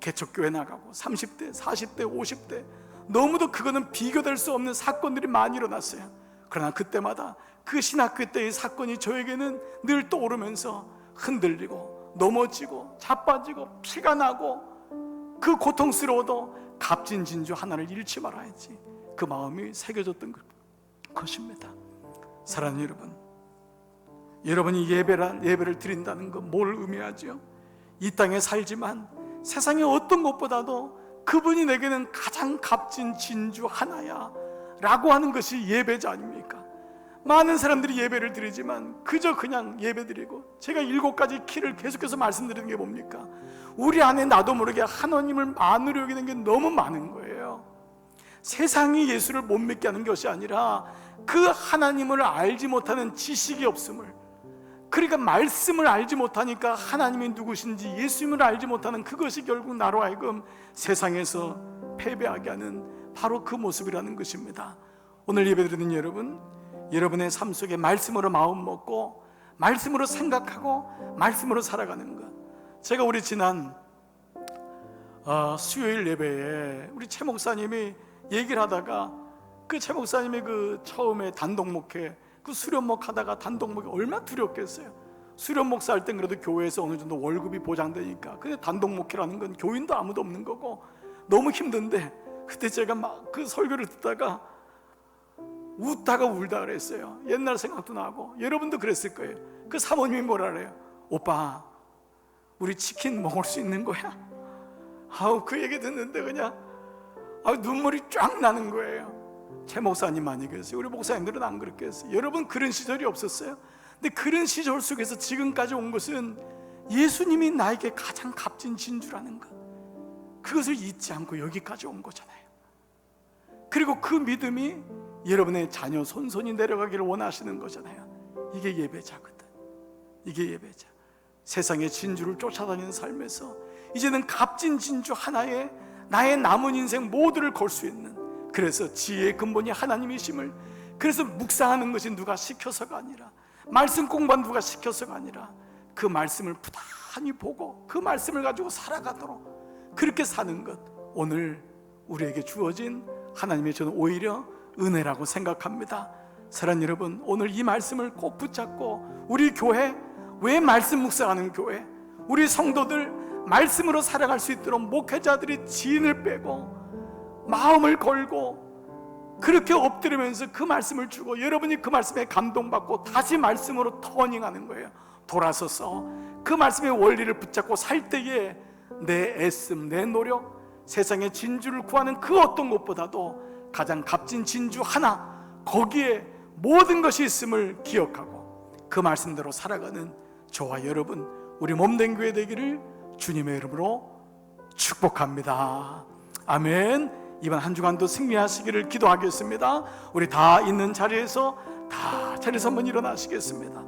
개척교회 나가고 30대, 40대, 50대 너무도 그거는 비교될 수 없는 사건들이 많이 일어났어요. 그러나 그때마다 그 신학교 때의 사건이 저에게는 늘 떠오르면서 흔들리고 넘어지고 자빠지고 피가 나고, 그 고통스러워도 값진 진주 하나를 잃지 말아야지, 그 마음이 새겨졌던 것입니다. 사랑하는 여러분, 여러분이 예배를 드린다는 건 뭘 의미하죠? 이 땅에 살지만 세상의 어떤 것보다도 그분이 내게는 가장 값진 진주 하나야 라고 하는 것이 예배자 아닙니까? 많은 사람들이 예배를 드리지만 그저 그냥 예배드리고, 제가 7가지 키를 계속해서 말씀드리는 게 뭡니까? 우리 안에 나도 모르게 하나님을 만으로 여기는 게 너무 많은 거예요. 세상이 예수를 못 믿게 하는 것이 아니라 그 하나님을 알지 못하는 지식이 없음을, 그러니까 말씀을 알지 못하니까 하나님이 누구신지 예수님을 알지 못하는 그것이 결국 나로 하여금 세상에서 패배하게 하는 바로 그 모습이라는 것입니다. 오늘 예배드리는 여러분, 여러분의 삶 속에 말씀으로 마음 먹고 말씀으로 생각하고 말씀으로 살아가는 것. 제가 우리 지난 수요일 예배에 우리 최 목사님이 얘기를 하다가, 그 최 목사님이 그 처음에 단독 목회, 그 수련목 하다가 단독 목회 얼마나 두렵겠어요. 수련 목사 할 땐 그래도 교회에서 어느 정도 월급이 보장되니까. 근데 단독 목회라는 건 교인도 아무도 없는 거고 너무 힘든데, 그때 제가 막 그 설교를 듣다가 웃다가 울다 그랬어요. 옛날 생각도 나고 여러분도 그랬을 거예요. 그 사모님이 뭐라 그래요? 오빠, 우리 치킨 먹을 수 있는 거야? 아우, 그 얘기 듣는데 그냥 눈물이 쫙 나는 거예요. 제 목사님 많이 그랬어요. 우리 목사님들은 안 그렇게 했어요. 여러분, 그런 시절이 없었어요? 근데 그런 시절 속에서 지금까지 온 것은 예수님이 나에게 가장 값진 진주라는 것, 그것을 잊지 않고 여기까지 온 거잖아요. 그리고 그 믿음이 여러분의 자녀 손손이 내려가기를 원하시는 거잖아요. 이게 예배자거든. 이게 예배자. 세상의 진주를 쫓아다니는 삶에서 이제는 값진 진주 하나에 나의 남은 인생 모두를 걸 수 있는, 그래서 지혜의 근본이 하나님이심을, 그래서 묵상하는 것이 누가 시켜서가 아니라, 말씀 공부한 누가 시켜서가 아니라, 그 말씀을 부단히 보고 그 말씀을 가지고 살아가도록 그렇게 사는 것, 오늘 우리에게 주어진 하나님의, 저는 오히려 은혜라고 생각합니다. 사랑하는 여러분, 오늘 이 말씀을 꼭 붙잡고 우리 교회, 왜 말씀 묵상하는 교회, 우리 성도들 말씀으로 살아갈 수 있도록 목회자들이 진을 빼고 마음을 걸고 그렇게 엎드리면서 그 말씀을 주고, 여러분이 그 말씀에 감동받고 다시 말씀으로 터닝하는 거예요. 돌아서서 그 말씀의 원리를 붙잡고 살 때에 내 애씀, 내 노력, 세상의 진주를 구하는 그 어떤 것보다도 가장 값진 진주 하나, 거기에 모든 것이 있음을 기억하고 그 말씀대로 살아가는 저와 여러분, 우리 몸된 교회 되기를 주님의 이름으로 축복합니다. 아멘. 이번 한 주간도 승리하시기를 기도하겠습니다. 우리 다 있는 자리에서 한번 일어나시겠습니다.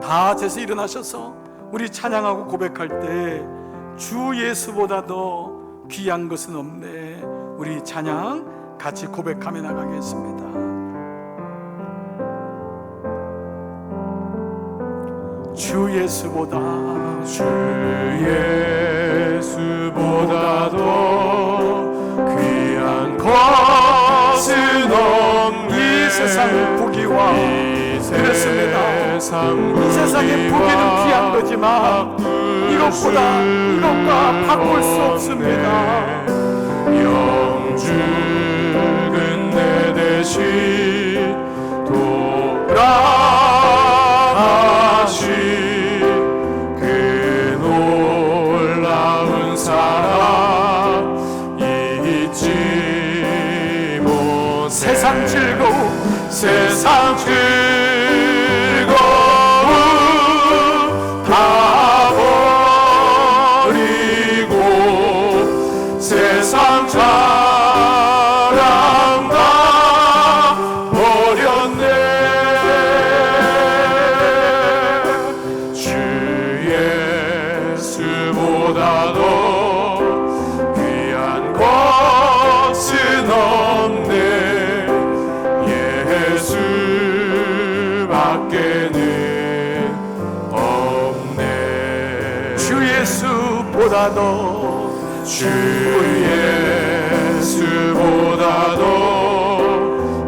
다 자리에서 일어나셔서 우리 찬양하고 고백할 때 주 예수보다 더 귀한 것은 없네, 우리 찬양 같이 고백하며 나가겠습니다. 주 예수보다 귀한 것은 없네. 이 세상 부귀와, 그렇습니다. 이 세상의 부귀는 귀한 거지만 이것과 바꿀 수 없습니다. 영죽은 내 대신 돌아가신 그 놀라운 사랑 잊지 못해. 세상 즐거움 다 버리고 세상 자랑 다 버렸네. 주 예수보다도 귀한 것은 없네. 예수밖에는 없네. 주 예수보다도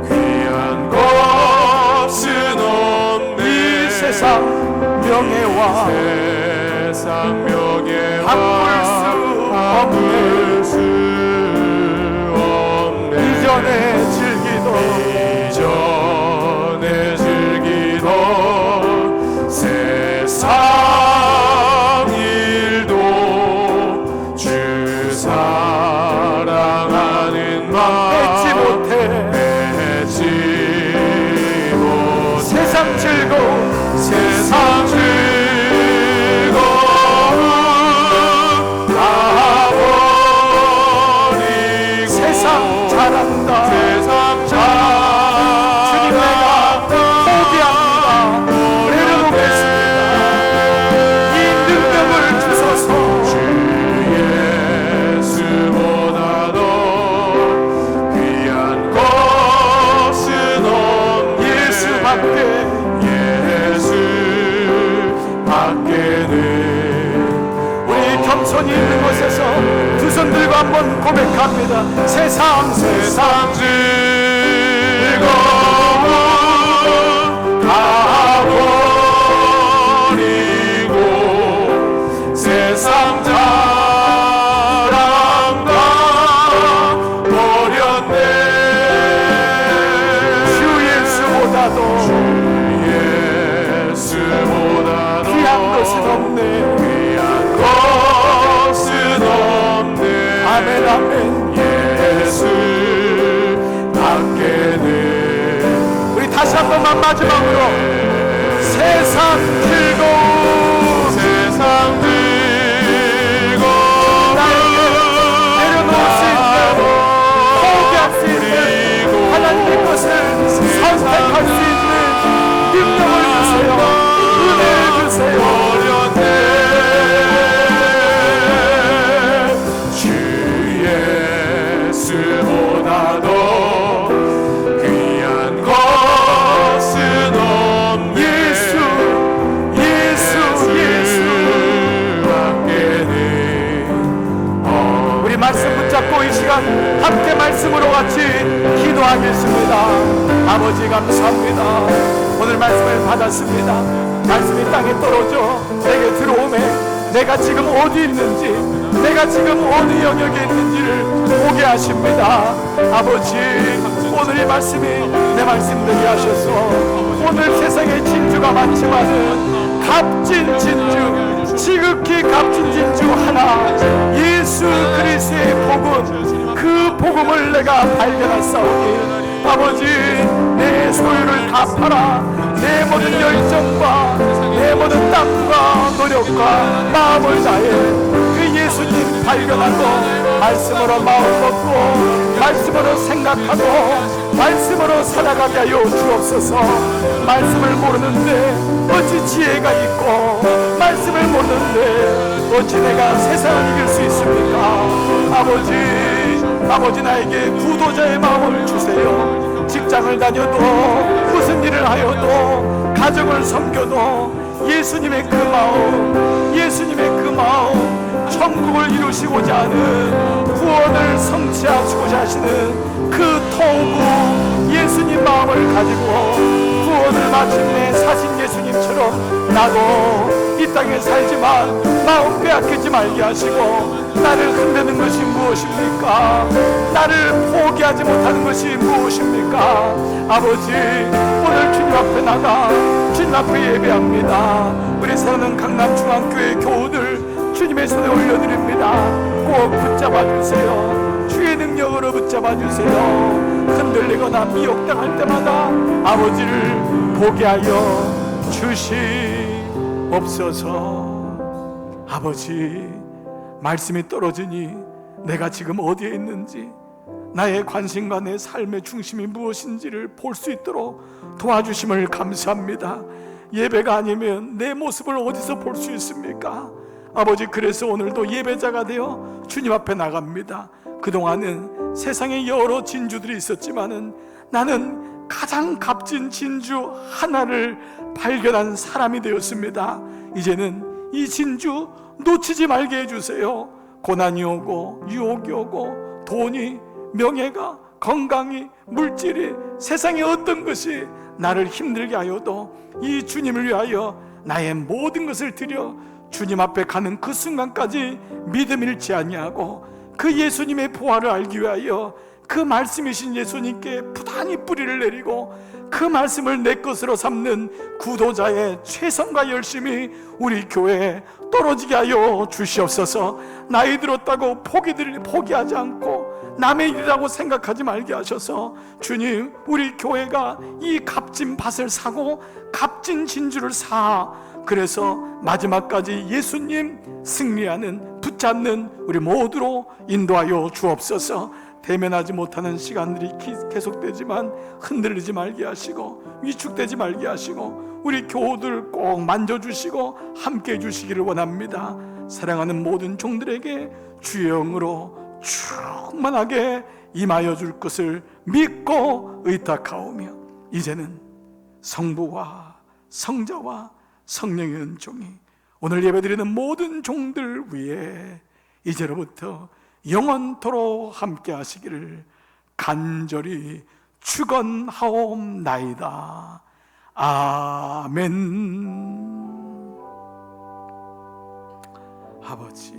귀한 것은 없네. 이 세상 명예와 바꿀 수 없네. 이전에 즐기던 세상 일도 주 사랑하는 마음 뺏지 못해. 세상 즐거움 다 버리고 세상 잘한다. 주님, 내가 포기합니다. 내려놓겠습니다. 이 능력을 주소서. 주 예수보다도 귀한 것은 없네. 예수밖에는 우리 겸손히 있는 곳에서 두 손 들고 한번 고백합니다. 세상 즐거움 다 한 번만 마지막으로 세상 즐거움, 세상 즐거움 내려놓을 수 있는, 포기할 수 있는 하나님의 것을 선택할 수 있는 능력을 주세요. 은혜를 주세요. 주 예수보다도 귀한 것은 없네. 우리 말씀 붙잡고 이 시간 함께 말씀으로 같이 기도하겠습니다. 아버지 감사합니다. 오늘 말씀을 받았습니다. 말씀이 땅에 떨어져 내게 들어오매 내가 지금 어디 있는지, 내가 지금 어느 영역에 있는지를 보게 하십니다. 아버지, 오늘 이 말씀이 내 말씀 되게 하셔서 오늘 세상에 진주가 많지만은 값진 진주, 지극히 값진 진주 하나, 예수 그리스도의 복음, 그 복음을 내가 발견하사오니 아버지, 내 소유를 다 팔아 내 모든 열정과 내 모든 땀과 노력과 마음을 다해 그 예수님 발견하고 말씀으로 마음 먹고 말씀으로 생각하고 말씀으로 살아가게 하여 주옵소서. 말씀을 모르는데 어찌 지혜가 있고 말씀을 모르는데 어찌 내가 세상을 이길 수 있습니까? 아버지 나에게 구도자의 마음을 주세요. 직장을 다녀도 무슨 일을 하여도 가정을 섬겨도 예수님의 그 마음, 천국을 이루시고자 하는 구원을 성취하시고자 하시는 그 토부 예수님 마음을 가지고 구원을 마침내 사신 예수님처럼 나도 이 땅에 살지만 마음 빼앗기지 말게 하시고, 나를 흔드는 것이 무엇입니까? 나를 포기하지 못하는 것이 무엇입니까? 아버지, 오늘 주님 앞에 나가 주님 앞에 예배합니다. 우리 사랑하는 강남중앙교회 교우들 주님의 손에 올려드립니다. 꼭 붙잡아 주세요. 주의 능력으로 붙잡아 주세요. 흔들리거나 미혹당할 때마다 아버지를 보게 하여 주시옵소서. 아버지, 말씀이 떨어지니 내가 지금 어디에 있는지, 나의 관심과 내 삶의 중심이 무엇인지를 볼 수 있도록 도와주심을 감사합니다. 예배가 아니면 내 모습을 어디서 볼 수 있습니까? 아버지, 그래서 오늘도 예배자가 되어 주님 앞에 나갑니다. 그동안은 세상에 여러 진주들이 있었지만은 나는 가장 값진 진주 하나를 발견한 사람이 되었습니다. 이제는 이 진주 놓치지 말게 해주세요. 고난이 오고 유혹이 오고 돈이, 명예가, 건강이, 물질이, 세상의 어떤 것이 나를 힘들게 하여도 이 주님을 위하여 나의 모든 것을 드려 주님 앞에 가는 그 순간까지 믿음 잃지 아니하고 그 예수님의 보화를 알기 위하여 그 말씀이신 예수님께 부단히 뿌리를 내리고 그 말씀을 내 것으로 삼는 구도자의 최선과 열심이 우리 교회에 떨어지게 하여 주시옵소서. 나이 들었다고 포기하지 않고 남의 일이라고 생각하지 말게 하셔서 주님, 우리 교회가 이 값진 밭을 사고 값진 진주를 사, 그래서 마지막까지 예수님 승리하는, 붙잡는 우리 모두로 인도하여 주옵소서. 대면하지 못하는 시간들이 계속되지만 흔들리지 말게 하시고 위축되지 말게 하시고 우리 교우들 꼭 만져주시고 함께 해주시기를 원합니다. 사랑하는 모든 종들에게 주의 영으로 충만하게 임하여 줄 것을 믿고 의탁하오며, 이제는 성부와 성자와 성령의 은총이 오늘 예배드리는 모든 종들 위에 이제로부터 영원토록 함께 하시기를 간절히 축원하옵나이다. 아멘. 아버지,